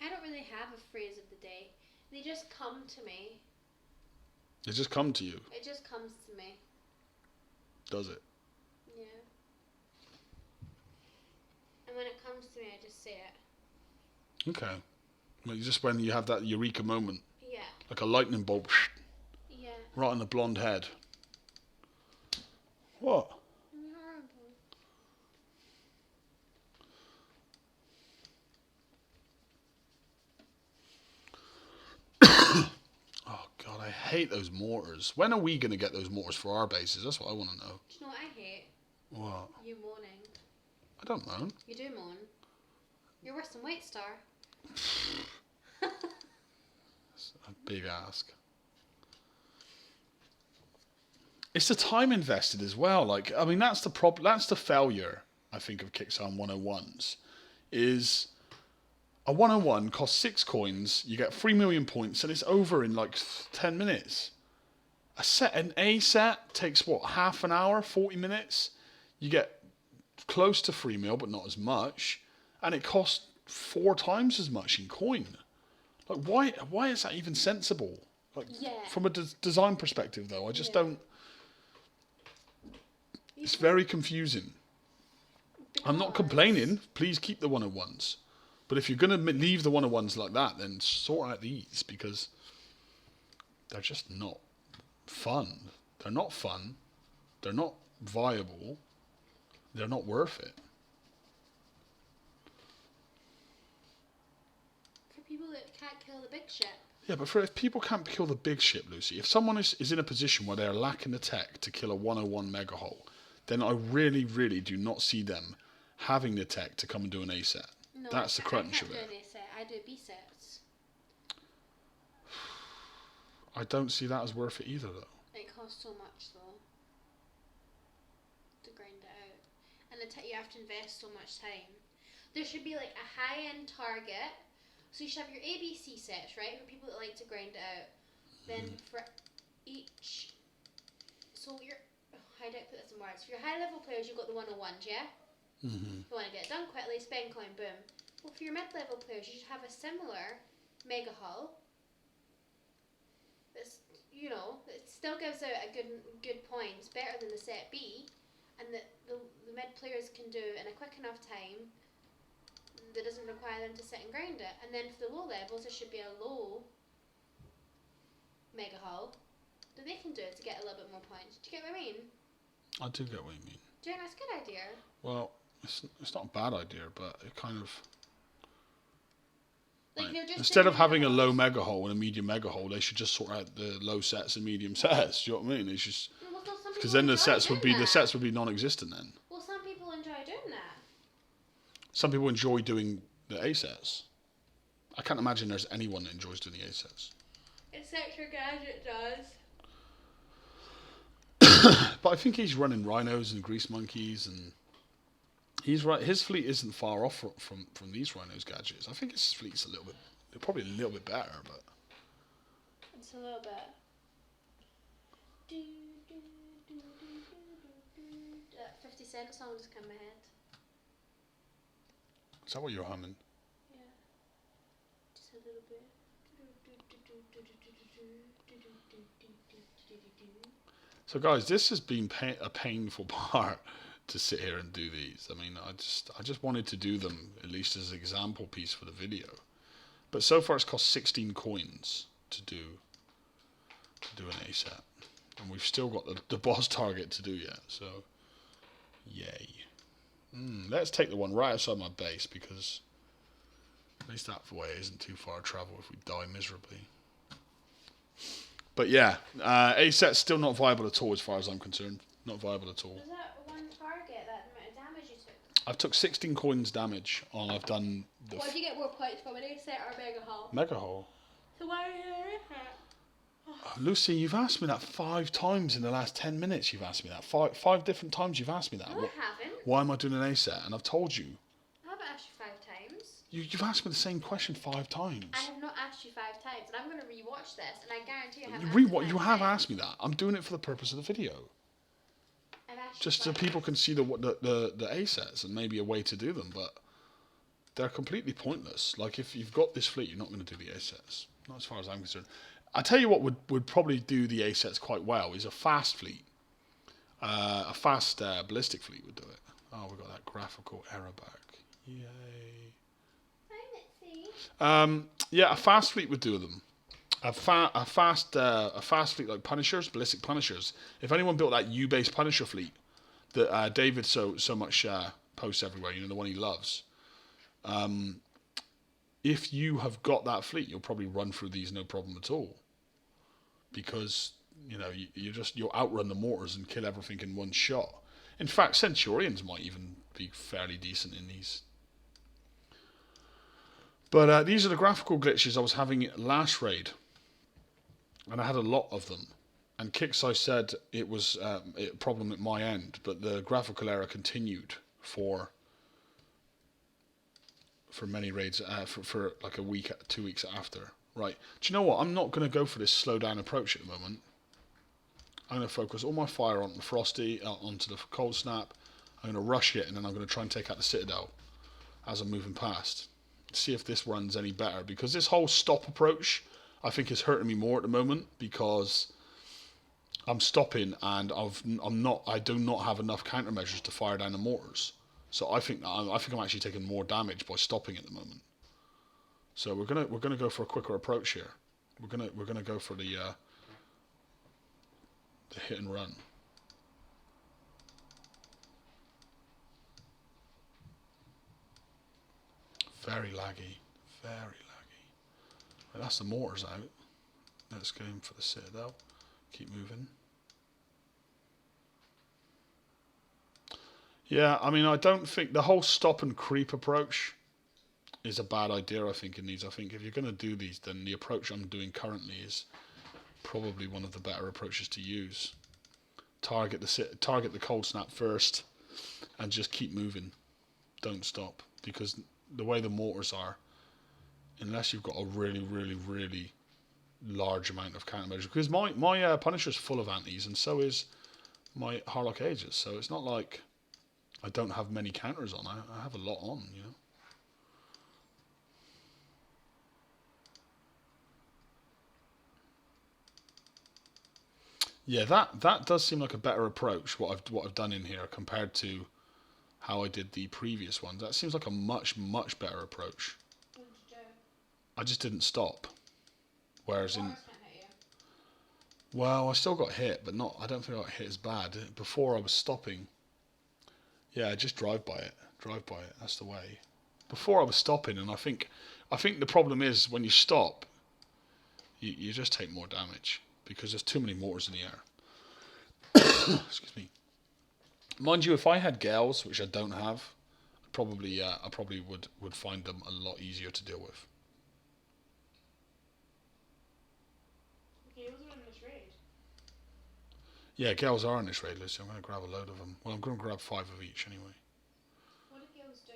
I don't really have a phrase of the day. They just come to me. They just come to you. It just comes to me. Does it? Yeah. And when it comes to me, I just say it. Okay. Well, just when you have that eureka moment. Yeah. Like a lightning bolt. Yeah. Right on the blonde head. What? Oh God, I hate those mortars. When are we going to get those mortars for our bases? That's what I want to know. Do you know what I hate? What? You moaning. I don't moan. You do moan. You're worse than White Star. That's a big ask. It's the time invested as well. Like, I mean, that's the problem. That's the failure, I think, of Kickstarter 101s. Is a 101 costs 6 coins, you get 3 million points, and it's over in like 10 minutes. An A set takes what, half an hour, 40 minutes? You get close to 3 mil, but not as much, and it costs 4 times as much in coin. Like, why is that even sensible? Like, from a design perspective, though, I just don't. It's very confusing. I'm not complaining. Please keep the 101s. But if you're going to leave the 101s like that, then sort out these, because they're just not fun. They're not fun. They're not viable. They're not worth it. For people that can't kill the big ship. Yeah, but if people can't kill the big ship, Lucy, if someone is in a position where they're lacking the tech to kill a 101 mega hull, then I really, really do not see them having the tech to come and do an A set. No, that's the crunch of it. I can't do an A set. I do B sets. I don't see that as worth it either, though. It costs so much, though, to grind it out. And you have to invest so much time. There should be like a high-end target. So you should have your ABC sets, right, for people that like to grind it out. Then for each... So how do I put this in words? For your high-level players, you've got the 101s, yeah? Mm-hmm. You want to get it done quickly, spend coin, boom. Well, for your mid-level players, you should have a similar mega hull. That's, it still gives out a good points, better than the set B, and that the mid players can do in a quick enough time that doesn't require them to sit and grind it. And then for the low levels, there should be a low mega hull that they can do to get a little bit more points. Do you get what I mean? I do get what you mean. Do you think that's a good idea? Well, it's not a bad idea, but it kind of... Like, instead of having a low mega hull and a medium mega hull, they should just sort out the low sets and medium sets. Do you know what I mean? It's just because then the sets would be non-existent then. Well, some people enjoy doing that. Some people enjoy doing the A sets. I can't imagine there's anyone that enjoys doing the A sets. Except your gadget does. But I think he's running Rhinos and Grease Monkeys, and he's right. His fleet isn't far off from these Rhinos gadgets. I think his fleet's probably a little bit better, but it's a little bit. 50 Cent song just came in my head. Is that what you're humming? Yeah, just a little bit. So guys, this has been a painful part to sit here and do these. I mean, I just wanted to do them at least as an example piece for the video. But so far it's cost 16 coins to do an A set. And we've still got the boss target to do yet, so yay. Let's take the one right outside my base, because at least that way isn't too far to travel if we die miserably. But yeah, A set's still not viable at all as far as I'm concerned. Not viable at all. Was that one target, that amount of damage you took? I've took 16 coins damage on. I've done the... What did you get more points from, an A set or a mega hull? Mega hull. So why are you doing that? Lucy, you've asked me that 5 times in the last 10 minutes. You've asked me that. Five different times you've asked me that. No, I haven't. Why am I doing an A set? And I've told you. I haven't asked you 5 times. You've asked me the same question 5 times. I have not asked you 5 times, and I'm going to rewatch this, and I guarantee I haven't You have asked me that. I'm doing it for the purpose of the video. I've asked just so people can see the A sets and maybe a way to do them, but they're completely pointless. Like, if you've got this fleet, you're not going to do the A sets. Not as far as I'm concerned. I tell you what would probably do the A sets quite well is a fast fleet. A fast ballistic fleet would do it. Oh, we got that graphical error back. Yay. Yeah, a fast fleet would do them. A fast fleet like Punishers, ballistic Punishers. If anyone built that U-based Punisher fleet that David so much posts everywhere, the one he loves. If you have got that fleet, you'll probably run through these no problem at all, because you'll outrun the mortars and kill everything in one shot. In fact, Centurions might even be fairly decent in these. But these are the graphical glitches I was having last raid, and I had a lot of them. And Kixi said it was a problem at my end, but the graphical error continued for many raids, for like a week, 2 weeks after. Right. Do you know what? I'm not going to go for this slow down approach at the moment. I'm going to focus all my fire on the Frosty, onto the Cold Snap. I'm going to rush it, and then I'm going to try and take out the Citadel as I'm moving past. See if this runs any better, because this whole stop approach, I think, is hurting me more at the moment, because I'm stopping and I do not have enough countermeasures to fire down the mortars. So I think I'm actually taking more damage by stopping at the moment. So we're gonna go for a quicker approach here. We're gonna go for the hit and run. Very laggy, very laggy. Right, that's the mortars out. Let's go in for the Citadel. Keep moving. Yeah, I mean, I don't think the whole stop and creep approach is a bad idea, I think, in these. I think if you're going to do these, then the approach I'm doing currently is probably one of the better approaches to use. Target the Cold Snap first, and just keep moving. Don't stop, because the way the mortars are, unless you've got a really, really, really large amount of countermeasures, because my Punisher's full of antis, and so is my Harlock Aegis, so it's not like I don't have many counters on. I have a lot on, Yeah, that does seem like a better approach, what I've done in here, compared to how I did the previous one. That seems like a much, much better approach. What did you do? I just didn't stop. Whereas well, I still got hit, but not. I don't think I got hit as bad. Before I was stopping. Yeah, just drive by it. Drive by it. That's the way. Before I was stopping, and I think the problem is when you stop, you just take more damage, because there's too many mortars in the air. Excuse me. Mind you, if I had Gales, which I don't have, I probably would find them a lot easier to deal with. Gales are in this raid. Yeah, Gales are in this raid list, so I'm going to grab a load of them. Well, I'm going to grab 5 of each anyway. What do Gales do?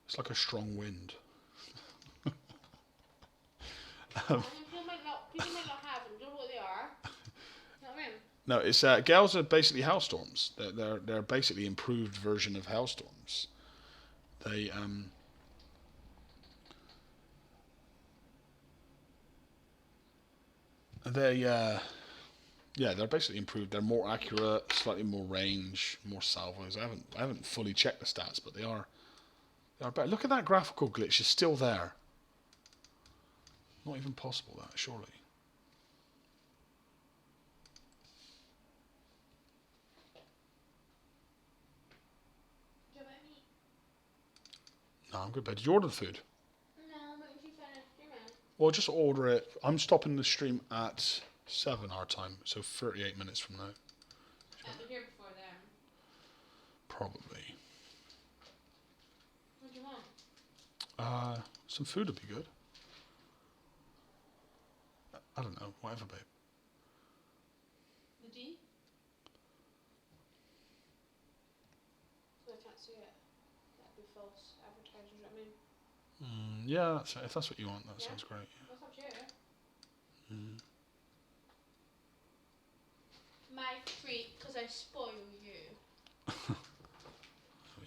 It's like a strong wind. People might not have them. Don't know what they are. You know what I mean? No, it's Gales are basically Hailstorms. They're basically improved version of Hailstorms. They're basically improved. They're more accurate, slightly more range, more salvos. I haven't fully checked the stats, but they are better. Look at that graphical glitch. It's still there. Not even possible, that, surely. Do you have any meat? No, I'm good, babe. Did you order the food? No, but if you finish streaming. Well, just order it. I'm stopping the stream at 7 our time, so 38 minutes from now. I'll be here before then. Probably. What do you want? Some food would be good. I don't know, whatever, babe. The D? So I can't see it. That'd be false advertising, do you know what I mean? Yeah, if that's what you want, that Yeah. sounds great. That's up to you. my treat because I spoil you. Oh,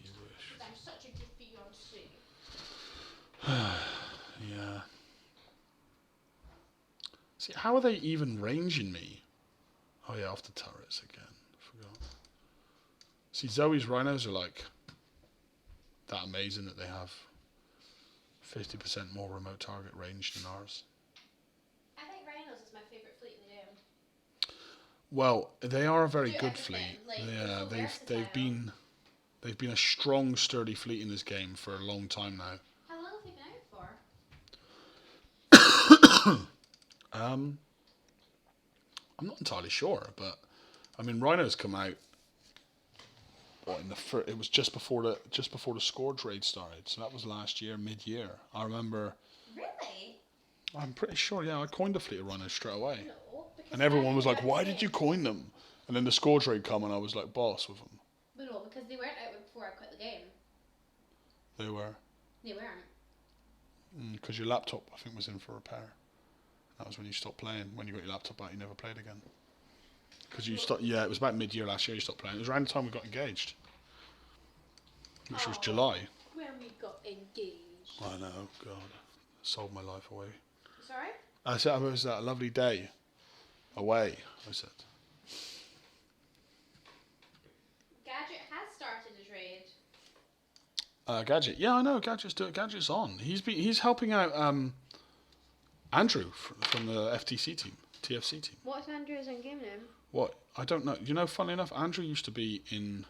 you wish. Because I'm such a good fiancé. Yeah. See, how are they even ranging me? Oh yeah, off the turrets again. Forgot. See, Zoe's rhinos are like that amazing that they have 50% more remote target range than ours. I think Rhinos is my favourite fleet in the game. Well, they are a very Do good everything. fleet. Like, Yeah, they're so they've been a strong, sturdy fleet in this game for a long time now. How long have they been out for? I'm not entirely sure, but I mean, Rhino's come out. What in the it was just before the Scourge raid started, so that was last year, mid-year. I remember. Really? I'm pretty sure. Yeah, I coined a fleet of Rhinos straight away, No, because and everyone was like, "Why did you coin them?" And then the Scourge raid come, and I was like, "Boss with them." But no, because they weren't out before I quit the game. They were. They weren't. Because your laptop, I think, was in for repair. That was when you stopped playing. When you got your laptop out, you never played again. Because you stopped. Yeah, it was about mid-year last year. You stopped playing. It was around the time we got engaged, which was July. When we got engaged. I know. God, sold my life away. Sorry? I said it was that lovely day away. I said. Gadget has started his raid. Gadget. Yeah, I know. Gadget's on. He's helping out Andrew from the FTC team, TFC team. What's Andrew's in-game name? What? I don't know. You know, funnily enough, Andrew used to be in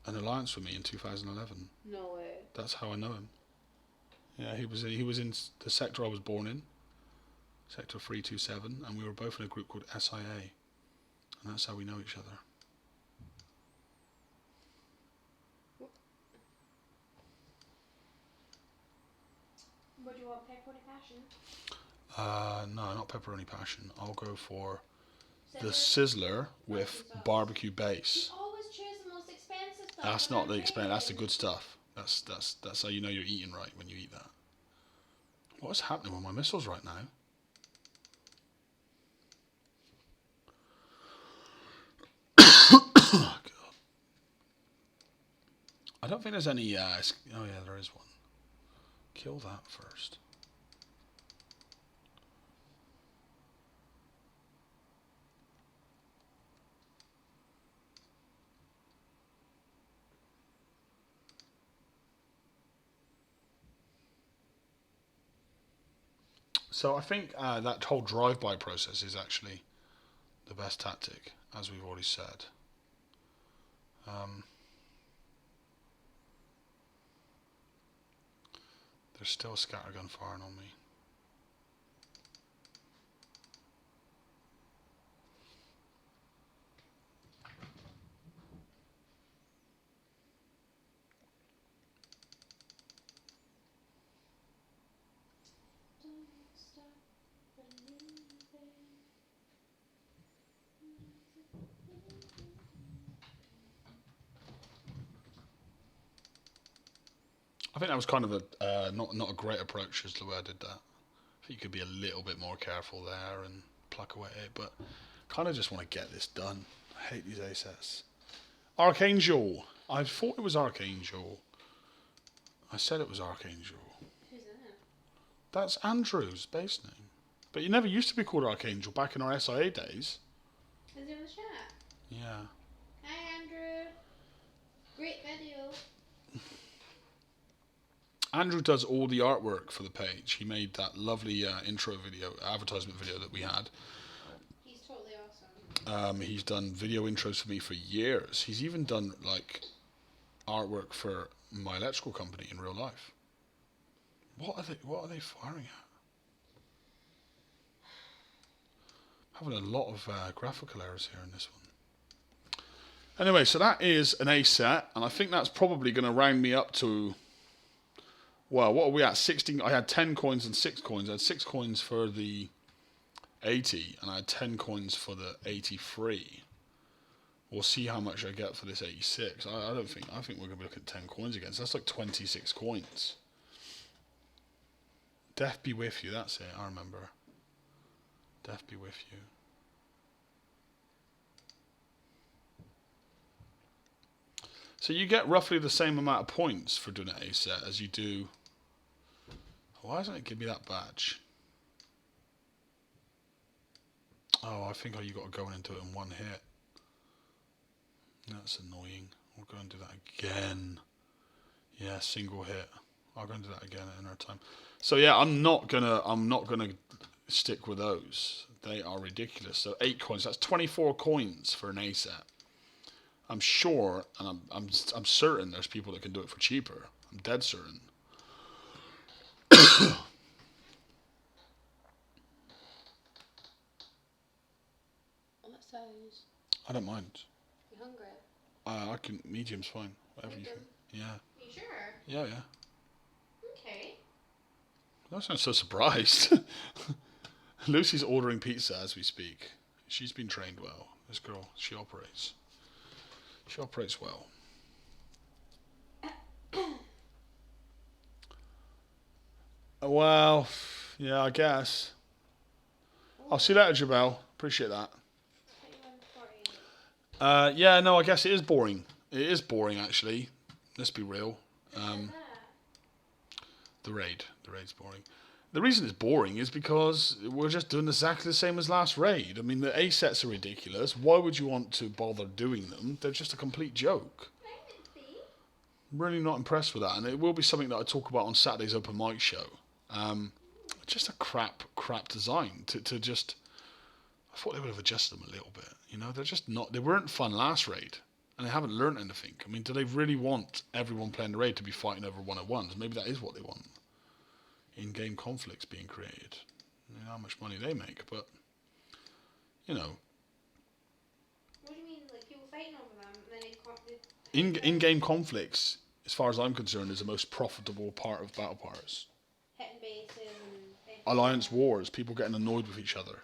an alliance with me in 2011. No way. That's how I know him. Yeah, he was in the sector I was born in, sector 327, and we were both in a group called SIA, and that's how we know each other. What do you want, pepperoni passion? No, not pepperoni passion. I'll go for the Sizzler? Sizzler with barbecue base. You always choose the most expensive stuff. That's not the expensive. That's the good stuff. That's how you know you're eating right when you eat that. What is happening with my missiles right now? Oh, God. I don't think there's any. Oh yeah, there is one. Kill that first. So I think that whole drive-by process is actually the best tactic, as we've already said. There's still a scattergun firing on me. I think that was kind of a not a great approach as to the way I did that. I think you could be a little bit more careful there and pluck away at it, but kind of just want to get this done. I hate these ASS. Archangel. I thought it was Archangel. I said it was Archangel. Who's in it? That's Andrew's base name. But you never used to be called Archangel back in our SIA days. Is he in the chat? Yeah. Hi, Andrew. Great video. Andrew does all the artwork for the page. He made that lovely intro video, advertisement video that we had. He's totally awesome. He's done video intros for me for years. He's even done like artwork for my electrical company in real life. What are they firing at? Having a lot of graphical errors here in this one. Anyway, so that is an A set, and I think that's probably going to round me up to. Well, what are we at? 16. I had 10 coins and 6 coins. I had 6 coins for the 80, and I had 10 coins for the 83. We'll see how much I get for this 86. I think we're going to be looking at 10 coins again. So that's like 26 coins. Death be with you. That's it. I remember. Death be with you. So you get roughly the same amount of points for doing an A set as you do. Why doesn't it give me that badge? Oh, I think you got to go in and do it in one hit. That's annoying. We'll go and do that again. Yeah, single hit. I'll go and do that again at another time. So yeah, I'm not gonna stick with those. They are ridiculous. So 8 coins. That's 24 coins for an A set. I'm sure, and I'm certain there's people that can do it for cheaper. I'm dead certain. What size? I don't mind. You hungry? I can. Medium's fine. Whatever you think. Yeah. Are you sure? Yeah, yeah. Okay. That sounds so surprised. Lucy's ordering pizza as we speak. She's been trained well. This girl, she operates. She operates well. Well, yeah, I guess. I'll see you later, Jabel. Appreciate that. Yeah, no, I guess it is boring. It is boring, actually. Let's be real. The raid's boring. The reason it's boring is because we're just doing exactly the same as last raid. I mean, the A sets are ridiculous. Why would you want to bother doing them? They're just a complete joke. I'm really not impressed with that, and it will be something that I talk about on Saturday's open mic show. Just a crap design to just. I thought they would have adjusted them a little bit. You know, they're just not. They weren't fun last raid, and they haven't learnt anything. I mean, do they really want everyone playing the raid to be fighting over 101s? Maybe that is what they want. In-game conflicts being created. You know how much money they make, but you know. What do you mean, like people fighting over them, and then they In-game conflicts, as far as I'm concerned, is the most profitable part of battle parts. hitting bases and Alliance wars, people getting annoyed with each other,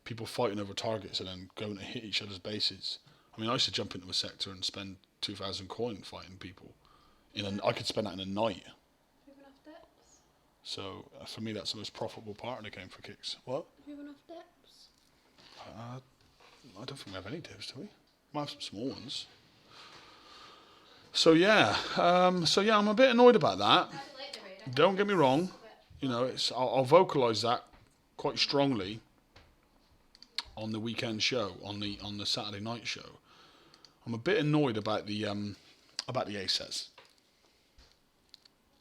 people fighting over targets and then going to hit each other's bases. I mean, I used to jump into a sector and spend 2,000 coin fighting people. I could spend that in a night. Moving off depths. So for me, that's the most profitable part of the game for kicks. What? Moving off depths. I don't think we have any dips, do we? Might have some small ones. So yeah, I'm a bit annoyed about that. How'd you like the raid? Don't get me wrong. You know, I'll vocalise that quite strongly on the weekend show, on the Saturday night show. I'm a bit annoyed about the A sets.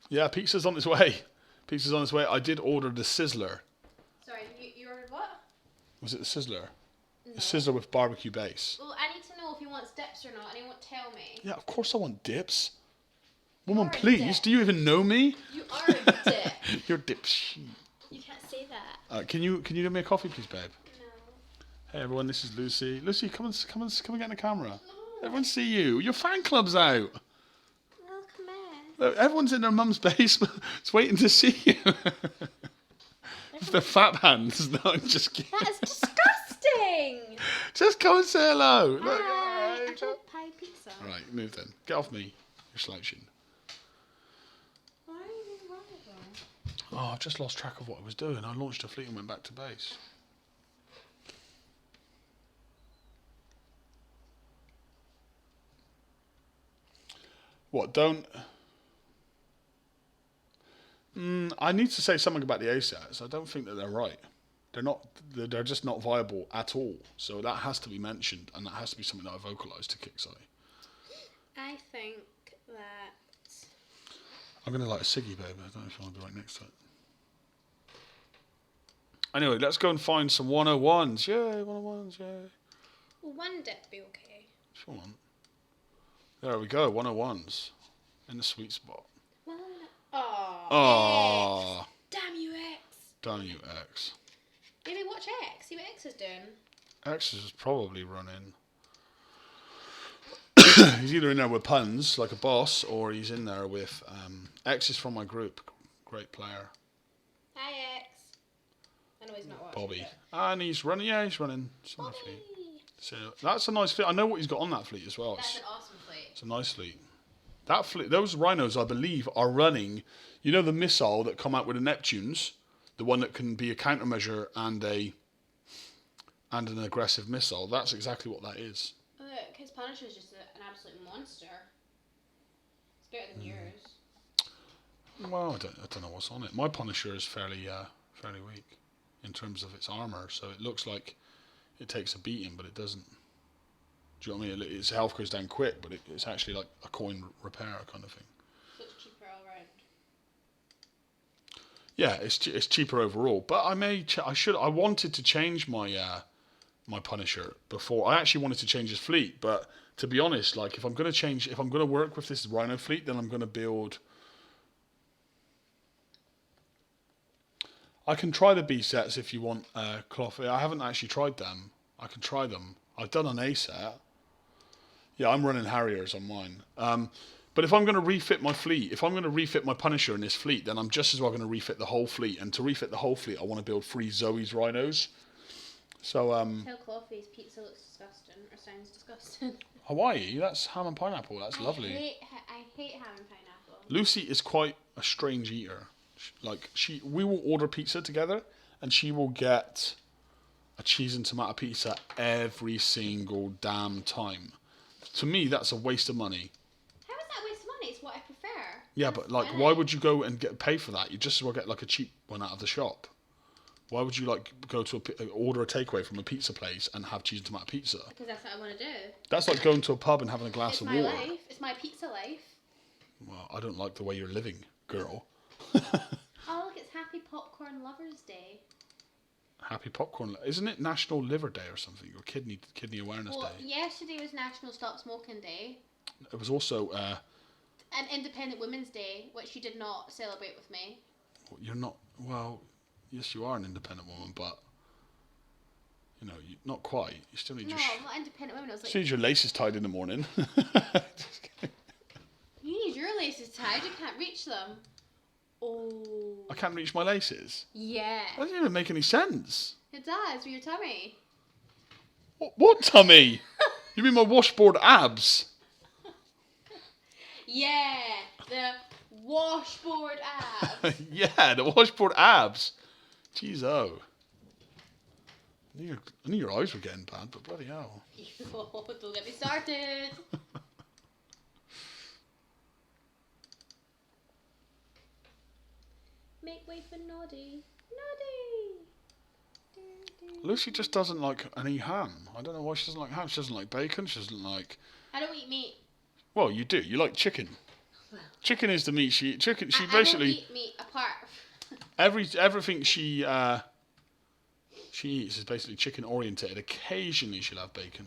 Yeah, pizza's on its way. Pizza's on its way. I did order the Sizzler. Sorry, you ordered what? Was it the Sizzler? No. The Sizzler with barbecue base. Well, I need to know if he wants dips or not, and he won't tell me. Yeah, of course I want dips. Woman, are a please, dip. do you even know me? You are a dip. You're dips. You can't say that. Can you give me a coffee, please, babe? No. Hey everyone, this is Lucy. Lucy, come and get in the camera. No. Everyone see you. Your fan club's out. Well, come on. Look, everyone's in their mum's basement. It's waiting to see you. With their fat hands. No, I'm just kidding. That is disgusting. Just come and say hello. Look, Hi. hey, I don't pie pizza. Right, move then. Get off me. You're slouching. Why are you being wrong? Oh, I've just lost track of what I was doing. I launched a fleet and went back to base. What, don't... I need to say something about the ASATs. I don't think that they're right. They're just not viable at all. So that has to be mentioned, and that has to be something that I vocalise to Kicksai. I think that... I'm going to light a ciggy, babe. I don't know if you want to be right next to it. Anyway, let's go and find some 101s. Yay, 101s, yay. Will one dip be okay? If you want. There we go, 101s. In the sweet spot. Oh. Damn you, X. Damn you, X. Maybe watch X. See what X is doing. X is probably running. He's either in there with puns, like a boss, or he's in there with... X is from my group. Great player. Hi, X. I know he's not watching. Bobby. But... And he's running. Yeah, he's running. It's a nice fleet. So that's a nice fleet. I know what he's got on that fleet as well. That's an awesome fleet. It's a nice fleet. That fleet, those Rhinos, I believe, are running... You know the missile that come out with the Neptunes? The one that can be a countermeasure and an aggressive missile. That's exactly what that is. Look, his Punisher is just an absolute monster. It's better than yours. Well, I don't know what's on it. My Punisher is fairly weak in terms of its armor, so it looks like it takes a beating, but it doesn't. Do you know what I mean? Its health goes down quick, but it's actually like a coin repair kind of thing. So it's cheaper all round. Yeah, it's cheaper overall. But I wanted to change my my Punisher before. I actually wanted to change his fleet, but to be honest, like if I'm gonna work with this Rhino fleet, then I'm gonna build. I can try the B sets if you want cloth. I haven't actually tried them. I can try them. I've done an A set. Yeah, I'm running Harriers on mine. But if I'm going to refit my fleet, if I'm going to refit my Punisher in this fleet, then I'm just as well going to refit the whole fleet. And to refit the whole fleet, I want to build 3 Zoe's Rhinos. So Tell Coffee's pizza looks disgusting or sounds disgusting. Hawaii, that's ham and pineapple. That's lovely. I hate ham and pineapple. Lucy is quite a strange eater. Like we will order pizza together, and she will get a cheese and tomato pizza every single damn time. To me, that's a waste of money. How is that a waste of money? It's what I prefer. Yeah, but like, why would you go and pay for that? You just as well get like a cheap one out of the shop. Why would you like go to order a takeaway from a pizza place and have cheese and tomato pizza? Because that's what I want to do. That's like going to a pub and having a glass of water. It's my life. It's my pizza life. Well, I don't like the way you're living, girl. Oh, look, it's Happy Popcorn Lovers Day. Happy Popcorn. Isn't it National Liver Day or something? Or Kidney Awareness Well, Day? yesterday was National Stop Smoking Day. It was also... and Independent Women's Day, which you did not celebrate with me. You're not... Well, yes, you are an independent woman, but... You know, not quite. You still need No, your... I'm not independent women. I was like... Still need your laces tied in the morning. You need your laces tied. You can't reach them. Oh. I can't reach my laces? Yeah. That doesn't even make any sense. It does, for your tummy. What tummy? You mean my washboard abs? Yeah, the washboard abs. Yeah, the washboard abs. Jeez, oh. I knew your eyes were getting bad, but bloody hell. Don't get me started. Make way for Noddy. Noddy! Lucy just doesn't like any ham. I don't know why she doesn't like ham. She doesn't like bacon. She doesn't like... I don't eat meat. Well, you do. You like chicken. Well, Chicken is the meat she... Chicken. She I basically... don't eat meat apart. Everything she eats is basically chicken orientated. Occasionally she'll have bacon.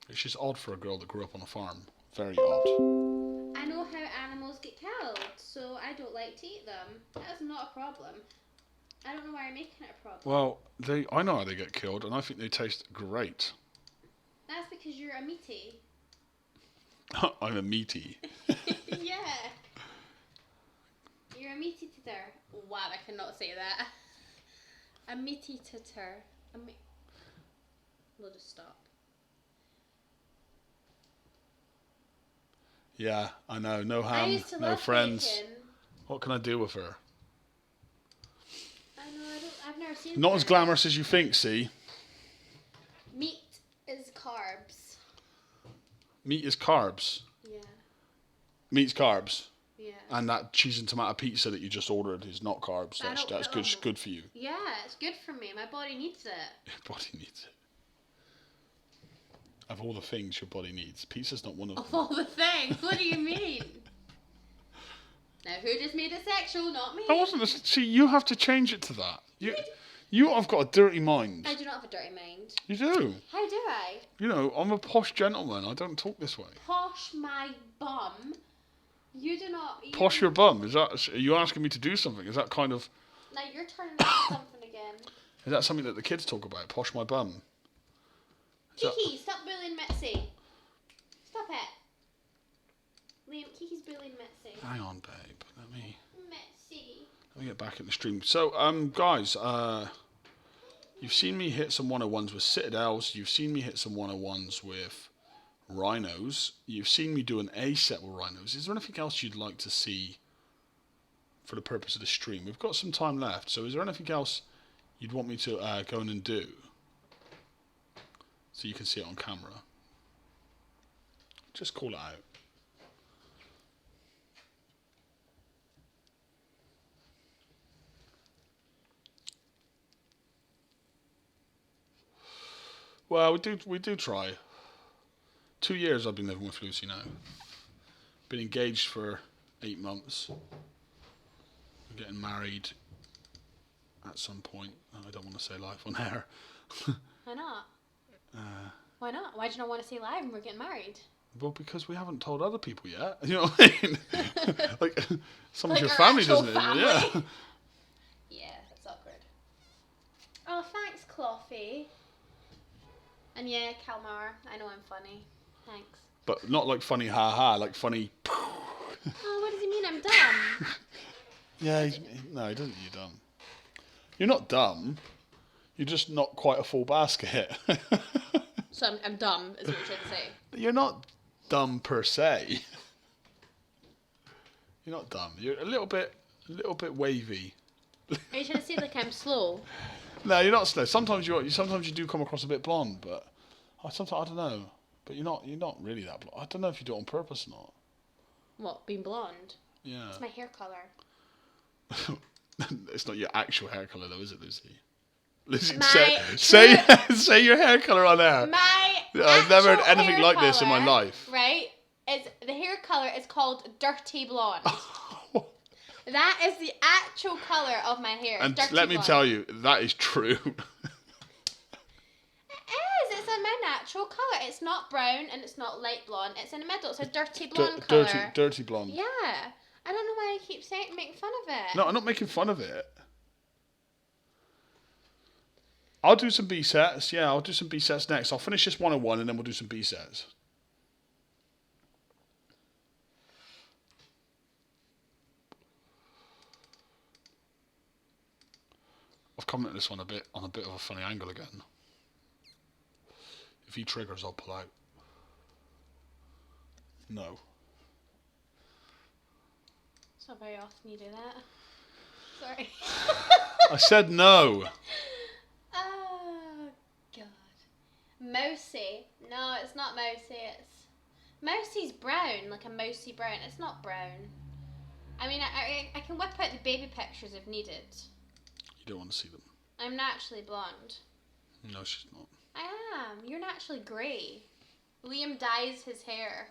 It's just odd for a girl that grew up on a farm. Very odd. I know how animals get killed, so I don't like to eat them. That's not a problem. I don't know why you're making it a problem. Well, I know how they get killed, and I think they taste great. That's because you're a meaty. I'm a meaty. Yeah. You're a meaty titter. Wow, I cannot say that. A meaty titter. We'll just stop. Yeah, I know. No I ham, used to no love friends. bacon. What can I do with her? I know, I've never seen Not her. as glamorous as you think, see? Meat is carbs. Meat is carbs. Yeah. Meat's carbs. Yeah. And that cheese and tomato pizza that you just ordered is not carbs. That's good for you. Yeah, it's good for me. My body needs it. Your body needs it. Of all the things your body needs, pizza's not one of them. Of all the things? What do you mean? Now, who just made it sexual? Not me. I wasn't. See, you have to change it to that. You have got a dirty mind. I do not have a dirty mind. You do. How do I? You know, I'm a posh gentleman. I don't talk this way. Posh my bum. You do not. Posh your bum. Are you asking me to do something? Is that kind of... Now you're turning into something again. Is that something that the kids talk about? Posh my bum. Kiki, stop bullying Mitzi. Stop it. Liam, Kiki's bullying Mitzi. Hang on, babe. Mitzi. Let me get back in the stream. So, guys, you've seen me hit some 101s with Citadels. You've seen me hit some 101s with Rhinos. You've seen me do an A set with Rhinos. Is there anything else you'd like to see for the purpose of the stream? We've got some time left. So, is there anything else you'd want me to go in and do? So you can see it on camera. Just call it out. Well, we do try. 2 years I've been living with Lucy now. Been engaged for 8 months. I'm getting married at some point. I don't want to say live on air. Why not? Why not? Why do you not want to say live when we're getting married? Well, because we haven't told other people yet. You know what I mean? Like, some of Like your our family actual doesn't it? family? Yeah. Yeah, that's awkward. Oh, thanks, Cloffy. And yeah, Kalmar, I know I'm funny. Thanks. But not like funny ha-ha, like funny... Oh, what does he mean? I'm dumb. Yeah, no, he doesn't. You're dumb. You're not dumb. You're just not quite a full basket. So I'm dumb, is what you're trying to say. You're not dumb per se. You're not dumb. You're a little bit wavy. Are you trying to say like I'm slow? No, you're not slow. Sometimes you do come across a bit blonde, but I don't know. But you're not really that blonde. I don't know if you do it on purpose or not. What, being blonde? Yeah. It's my hair colour. It's not your actual hair colour though, is it, Lucy? Lucy, My say your hair colour on air. I've never heard actual anything hair like this in my colour, life. Right? The hair colour is called dirty blonde. That is the actual colour of my hair. And dirty let me blonde. tell you, that is true. It is. It's my natural colour. It's not brown and it's not light blonde. It's in the middle. It's a dirty blonde colour. Dirty blonde. Yeah. I don't know why I keep making fun of it. No, I'm not making fun of it. I'll do some B sets. Yeah, I'll do some B sets next. I'll finish this 101 and then we'll do some B sets. I've come at this one on a bit of a funny angle again. If he triggers, I'll pull out. No. It's not very often you do that. Sorry. I said no. Oh, God. Mousy. No, it's not mousy. Mousy's brown, like a mousy brown. It's not brown. I mean, I can whip out the baby pictures if needed. You don't want to see them. I'm naturally blonde. No, she's not. I am. You're naturally grey. Liam dyes his hair.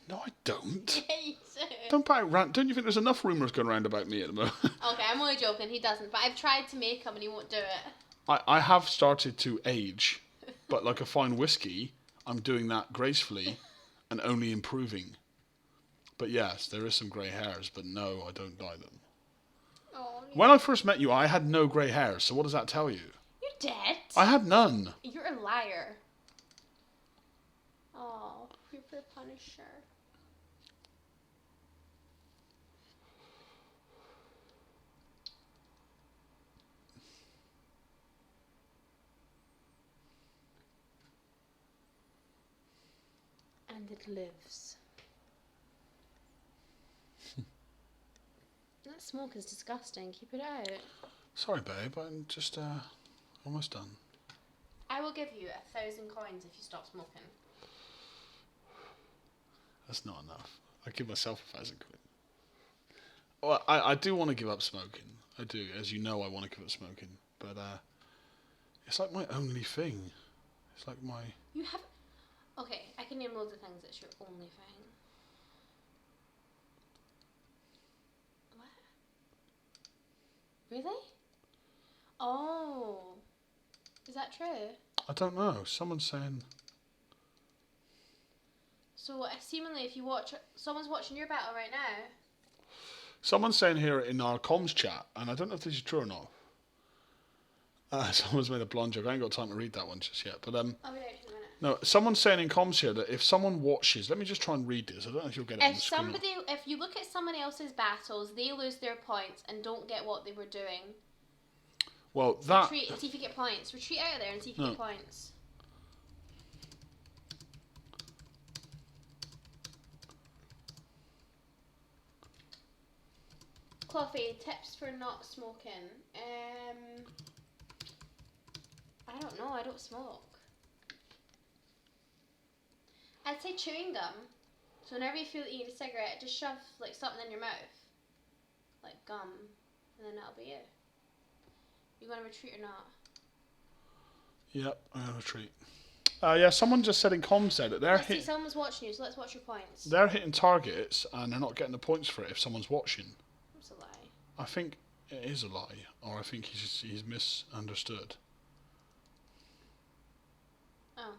No, I don't. Yeah, you do. Don't you think there's enough rumours going around about me at the moment? Okay, I'm only joking. He doesn't. But I've tried to make him and he won't do it. I have started to age, but like a fine whiskey, I'm doing that gracefully and only improving. But yes, there is some grey hairs, but no, I don't dye them. Oh, yeah. When I first met you, I had no grey hairs, so what does that tell you? You did? I had none. You're a liar. Oh, you're the Punisher. And it lives. That smoke is disgusting. Keep it out. Sorry, babe, I'm just almost done. I will give you 1,000 coins if you stop smoking. That's not enough. I give myself 1,000 quid. Well, I do want to give up smoking. I do. As you know, I want to give up smoking. But it's like my only thing. It's like my... You have... Okay, I can name loads of things that's your only thing. What? Really? Oh. Is that true? I don't know. Someone's saying... So, seemingly, if you watch... Someone's watching your battle right now. Someone's saying here in our comms chat, and I don't know if this is true or not. Someone's made a blonde joke. I ain't got time to read that one just yet. But I'll be right in a minute. no, someone's saying in comms here that if someone watches... Let me just try and read this. I don't know if you'll get it on the screen. If you look at someone else's battles, they lose their points and don't get what they were doing. Well, that... Retreat and see if you get points. Retreat out of there and see if you get points. Coffee, tips for not smoking. I don't know, I don't smoke. I'd say chewing gum. So whenever you feel that you need a cigarette, just shove like something in your mouth, like gum, and then that'll be it. You want to retreat or not? Yep, I'm gonna retreat. Yeah, someone just said in comms there that Let's see, someone's watching you, so let's watch your points. they're hitting targets and they're not getting the points for it if someone's watching. That's a lie. I think it is a lie, or I think he's misunderstood. Oh.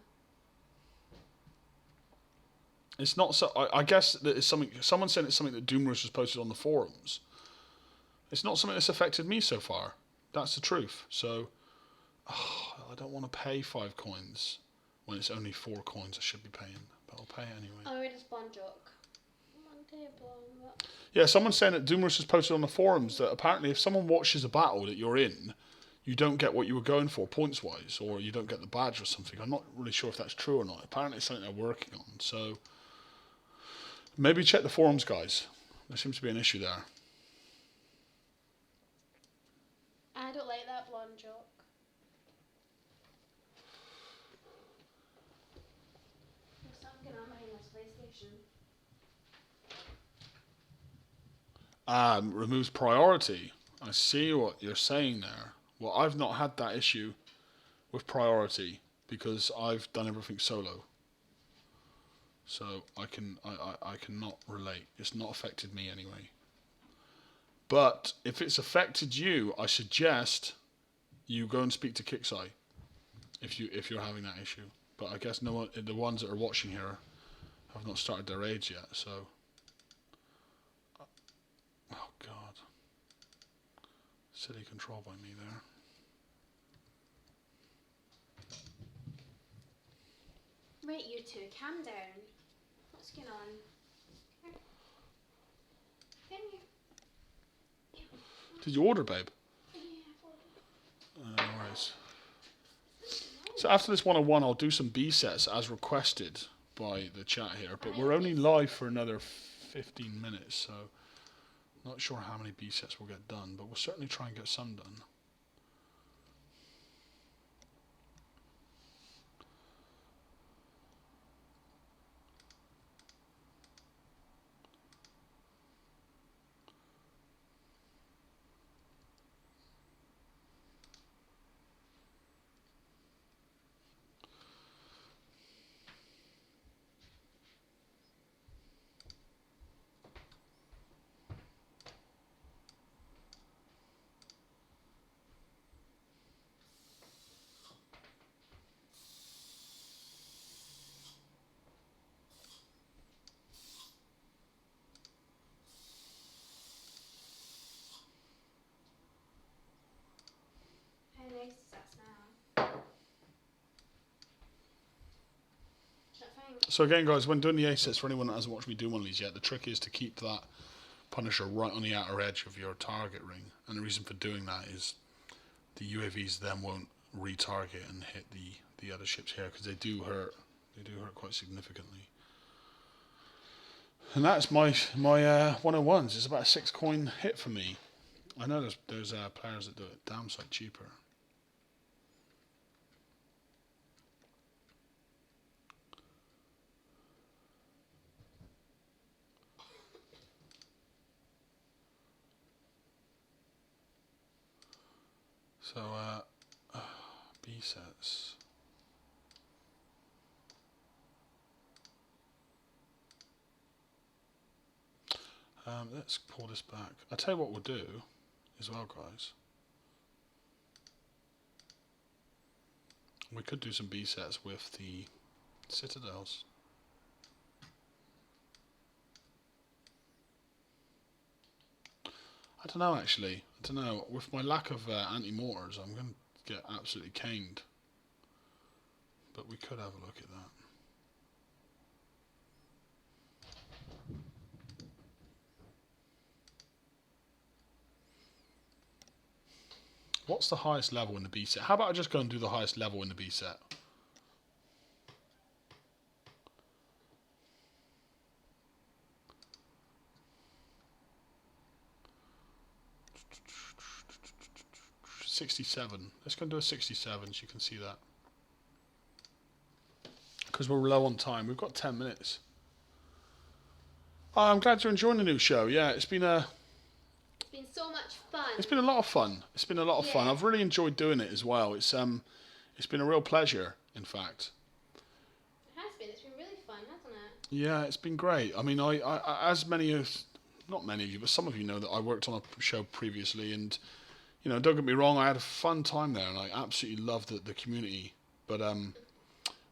It's not so. I guess that it's something. Someone said it's something that Doomrush has posted on the forums. It's not something that's affected me so far. That's the truth. So, I don't want to pay 5 coins when it's only 4 coins I should be paying, but I'll pay it anyway. Oh, it is Bon joke. Yeah, someone's saying that Doomrush has posted on the forums that apparently if someone watches a battle that you're in, you don't get what you were going for points wise, or you don't get the badge or something. I'm not really sure if that's true or not. Apparently it's something they're working on. So maybe check the forums, guys. There seems to be an issue there. I don't like that blonde joke. There's something going on behind this PlayStation. Removes priority. I see what you're saying there. Well, I've not had that issue with priority because I've done everything solo. So I cannot relate. It's not affected me anyway. But if it's affected you, I suggest you go and speak to Kixeye if you're having that issue. But I guess no one, the ones that are watching here have not started their raids yet. So, oh God, silly control by me there. Right, you two, calm down. What's going on? Come here. Did you order, babe? No worries. So after this 101, I'll do some B sets as requested by the chat here. But we're only live for another 15 minutes, so not sure how many B sets we'll get done. But we'll certainly try and get some done. How nice does that smell? So again, guys, when doing the A sets, for anyone that hasn't watched me do one of these yet, the trick is to keep that Punisher right on the outer edge of your target ring. And the reason for doing that is the UAVs then won't retarget and hit the other ships here because they do hurt. They do hurt quite significantly. And that's my 101s. It's about a 6 coin hit for me. I know there's players that do it damn sight cheaper. So B sets. Let's pull this back. I'll tell you what we'll do as well, guys. We could do some B sets with the Citadels. I don't know actually. I don't know. With my lack of anti-mortars, I'm going to get absolutely caned. But we could have a look at that. What's the highest level in the B set? How about I just go and do the highest level in the B set? $67. Let's go and do a 67 so you can see that. because we're low on time. We've got 10 minutes. Oh, I'm glad you're enjoying the new show. Yeah, It's been so much fun. it's been a lot of fun. It's been a lot of fun. Yeah. I've really enjoyed doing it as well. It's been a real pleasure, in fact. It has been. It's been really fun, hasn't it? Yeah, it's been great. I mean, I as many of, not many of you, but some of you know that I worked on a show previously, and don't get me wrong, I had a fun time there, and I absolutely loved the community. But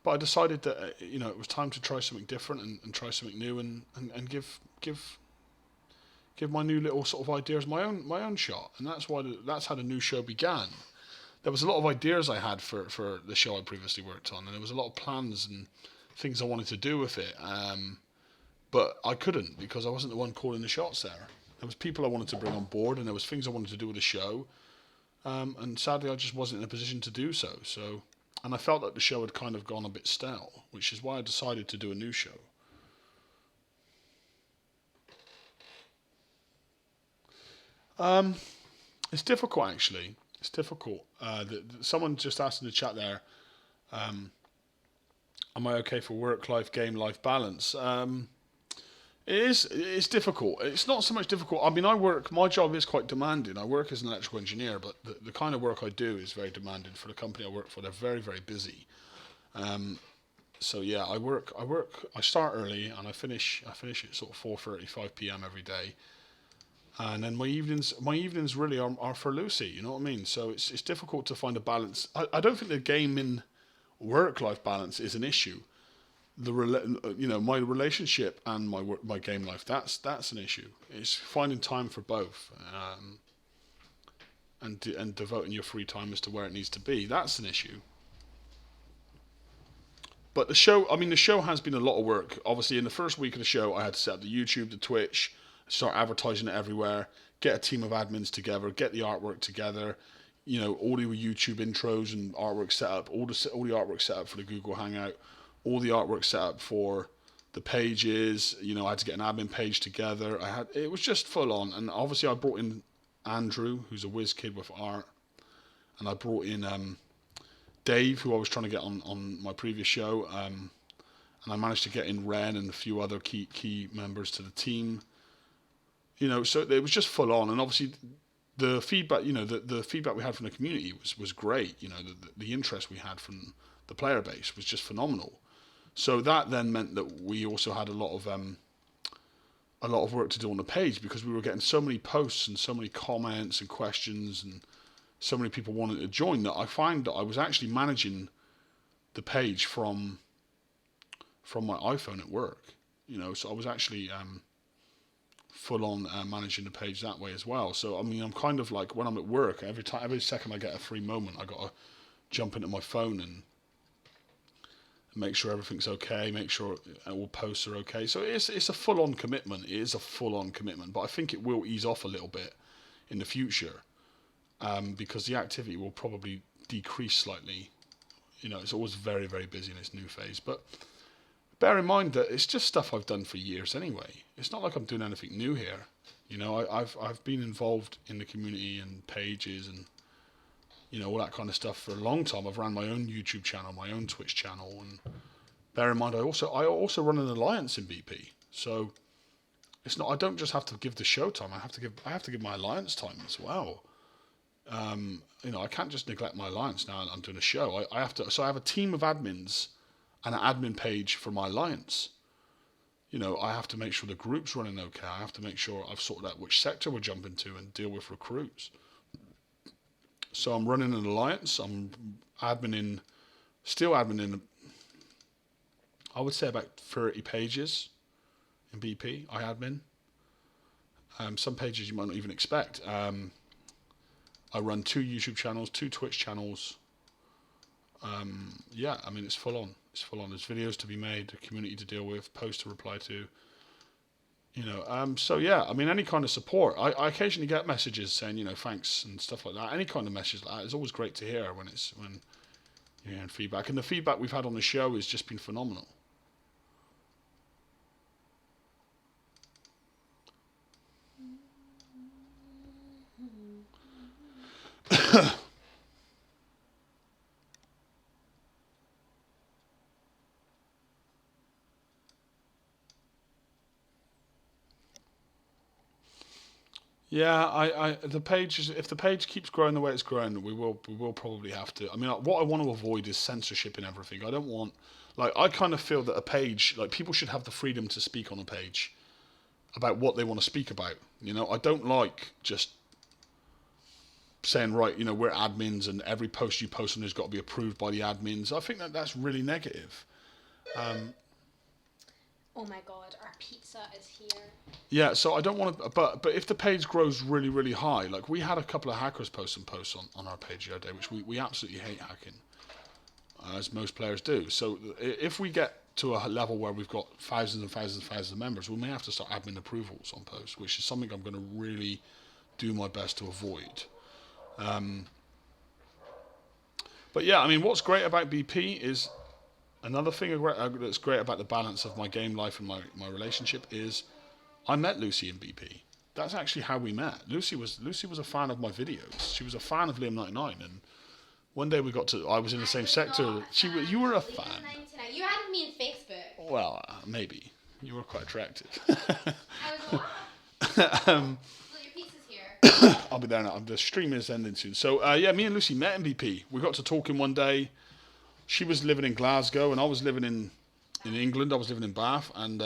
I decided that it was time to try something different and try something new and give my new little sort of ideas my own shot, and that's how the new show began. There was a lot of ideas I had for the show I previously worked on, and there was a lot of plans and things I wanted to do with it, but I couldn't because I wasn't the one calling the shots there. There was people I wanted to bring on board, and there was things I wanted to do with the show, and sadly I just wasn't in a position to do so. And I felt that the show had kind of gone a bit stale, which is why I decided to do a new show. It's difficult, actually. It's difficult. Someone just asked in the chat there, am I okay for work-life, game-life balance? It's difficult. It's not so much difficult. I mean, my job is quite demanding. I work as an electrical engineer, but the kind of work I do is very demanding for the company I work for. They're very, very busy. So yeah, I start early and I finish at sort of 4:35 p.m. every day. And then my evenings really are for Lucy, you know what I mean? So it's difficult to find a balance. I don't think the gaming work-life balance is an issue. My relationship and my game life, that's an issue. It's finding time for both, and devoting your free time as to where it needs to be. That's an issue. But the show has been a lot of work. Obviously, in the first week of the show, I had to set up the YouTube, the Twitch, start advertising it everywhere, get a team of admins together, get the artwork together, all the YouTube intros and artwork set up, all the artwork set up for the Google Hangout, all the artwork set up for the pages. I had to get an admin page together. It was just full on, and obviously I brought in Andrew, who's a whiz kid with art, and I brought in Dave, who I was trying to get on my previous show, and I managed to get in Ren and a few other key members to the team. So it was just full on, and obviously the feedback, the feedback we had from the community was great. The interest we had from the player base was just phenomenal. So that then meant that we also had a lot of work to do on the page, because we were getting so many posts and so many comments and questions and so many people wanted to join, that I find that I was actually managing the page from my iPhone at work. So I was actually full on managing the page that way as well. So I mean, I'm kind of like, when I'm at work, every second I get a free moment, I got to jump into my phone and make sure everything's okay, make sure all posts are okay. So it's a full on commitment. It is a full on commitment, but I think it will ease off a little bit in the future, because the activity will probably decrease slightly. It's always very, very busy in this new phase, but bear in mind that it's just stuff I've done for years anyway. It's not like I'm doing anything new here. I've been involved in the community and pages and all that kind of stuff for a long time. I've ran my own YouTube channel, my own Twitch channel, and bear in mind I also run an alliance in BP. So it's not, I don't just have to give the show time. I have to give my alliance time as well. I can't just neglect my alliance now I'm doing a show. I have to. So I have a team of admins and an admin page for my alliance. I have to make sure the group's running okay. I have to make sure I've sorted out which sector we're jumping to and deal with recruits. So I'm running an alliance. I'm still admin, I would say about 30 pages in BP. I admin. Some pages you might not even expect. I run 2 YouTube channels, 2 Twitch channels. It's full on. It's full on. There's videos to be made, a community to deal with, posts to reply to. Any kind of support. I occasionally get messages saying, thanks and stuff like that. Any kind of message like that is always great to hear when you're hearing feedback. And the feedback we've had on the show has just been phenomenal. Yeah, the page is, if the page keeps growing the way it's growing, we will probably have to. I mean, what I want to avoid is censorship and everything. I don't want, like, I kind of feel that a page, like, people should have the freedom to speak on a page about what they want to speak about. You know, I don't like just saying, right, you know, we're admins and every post you post on has got to be approved by the admins. I think that that's really negative. Oh my god, our pizza is here. Yeah, so I don't want to, but if the page grows really, really high, like we had a couple of hackers post some posts on our page the other day, which we absolutely hate hacking, as most players do. So if we get to a level where we've got thousands and thousands and thousands of members, we may have to start admin approvals on posts, which is something I'm going to really do my best to avoid. But yeah, I mean, what's great about BP is another thing that's great about the balance of my game life and my relationship is I met Lucy in BP. That's actually how we met. Lucy was a fan of my videos. She was a fan of Liam99, and one day I was in the same sector. You were a fan. You added me in Facebook. Well, maybe. You were quite attractive. I was alive. Well, your pizza's here. I'll be there now. The stream is ending soon. So yeah, me and Lucy met in BP. We got to talking one day. She was living in Glasgow, and I was living in England. I was living in Bath, and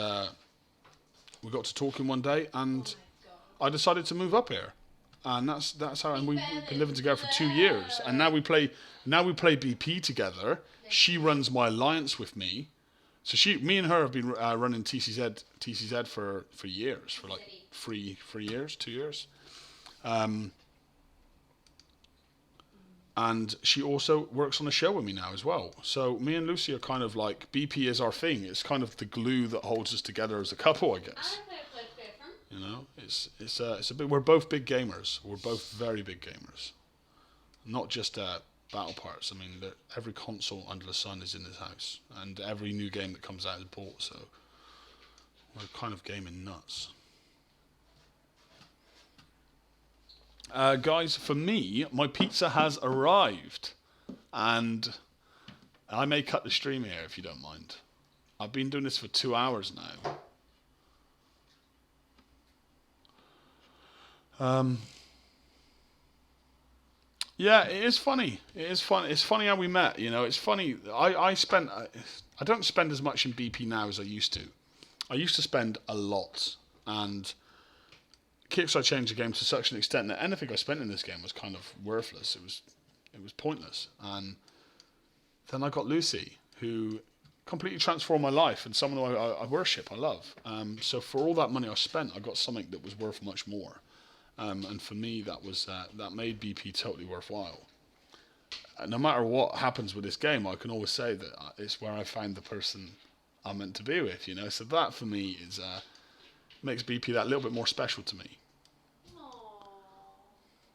we got to talking one day, and I decided to move up here, and that's how. And we've been living together for 2 years, and now we play BP together. She runs my alliance with me, so me and her have been running TCZ for years, for like 3 years, 2 years. And she also works on a show with me now as well. So me and Lucy are kind of like, BP is our thing. It's kind of the glue that holds us together as a couple, I guess. You know, it's a bit. We're both big gamers. We're both very big gamers. Not just battle parts. I mean, every console under the sun is in this house, and every new game that comes out is bought. So we're kind of gaming nuts. Guys, for me, my pizza has arrived, and I may cut the stream here if you don't mind. I've been doing this for 2 hours now. Yeah, it is funny. It is fun. It's funny how we met. You know, it's funny. I don't spend as much in BP now as I used to. I used to spend a lot, and Kickstarter changed the game to such an extent that anything I spent in this game was kind of worthless. It was pointless. And then I got Lucy, who completely transformed my life, and someone who I worship, I love. So for all that money I spent, I got something that was worth much more. And for me, that made BP totally worthwhile. No matter what happens with this game, I can always say that it's where I found the person I'm meant to be with. You know, so that for me is makes BP that little bit more special to me.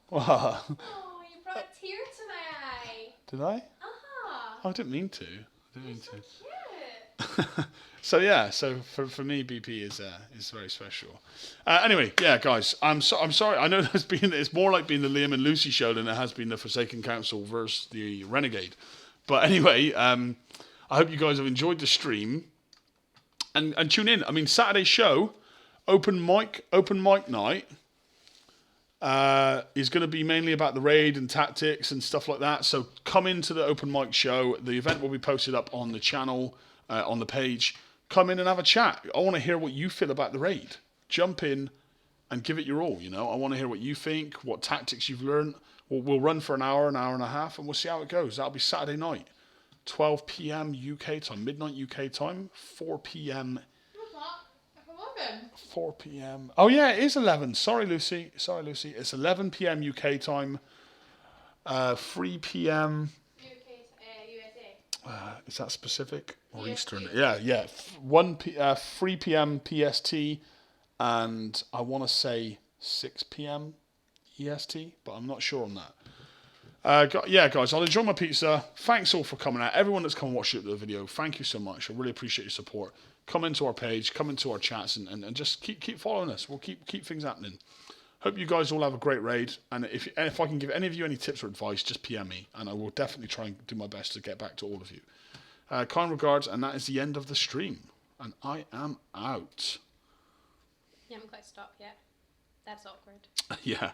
What? Oh, you brought a tear to my eye. Did I? Uh-huh. Oh, I didn't mean to. So cute. So yeah, so for me, BP is very special. Anyway, yeah, guys, I'm sorry. I know it's more like being the Liam and Lucy show than it has been the Forsaken Council versus the Renegade. But anyway, I hope you guys have enjoyed the stream, and tune in. I mean, Saturday show, open mic night. Is going to be mainly about the raid and tactics and stuff like that. So come into the open mic show. The event will be posted up on the channel, on the page. Come in and have a chat. I want to hear what you feel about the raid. Jump in and give it your all. You know, I want to hear what you think, what tactics you've learned. We'll run for an hour and a half, and we'll see how it goes. That'll be Saturday night, 12 p.m. UK time, midnight UK time, 4 p.m. 4 p.m. Oh yeah, it is 11. Sorry, Lucy. It's 11 p.m. UK time. 3 p.m. USA. Is that specific or PST. Eastern? Yeah. 3 p.m. PST, and I want to say 6 p.m. EST, but I'm not sure on that. Yeah, guys, I'll enjoy my pizza. Thanks all for coming out. Everyone that's come and watched the video, thank you so much. I really appreciate your support. Come into our page, come into our chats, and just keep following us. We'll keep things happening. Hope you guys all have a great raid. And if I can give any of you any tips or advice, just PM me, and I will definitely try and do my best to get back to all of you. Kind regards, and that is the end of the stream. And I am out. You haven't quite stopped yet. That's awkward. Yeah.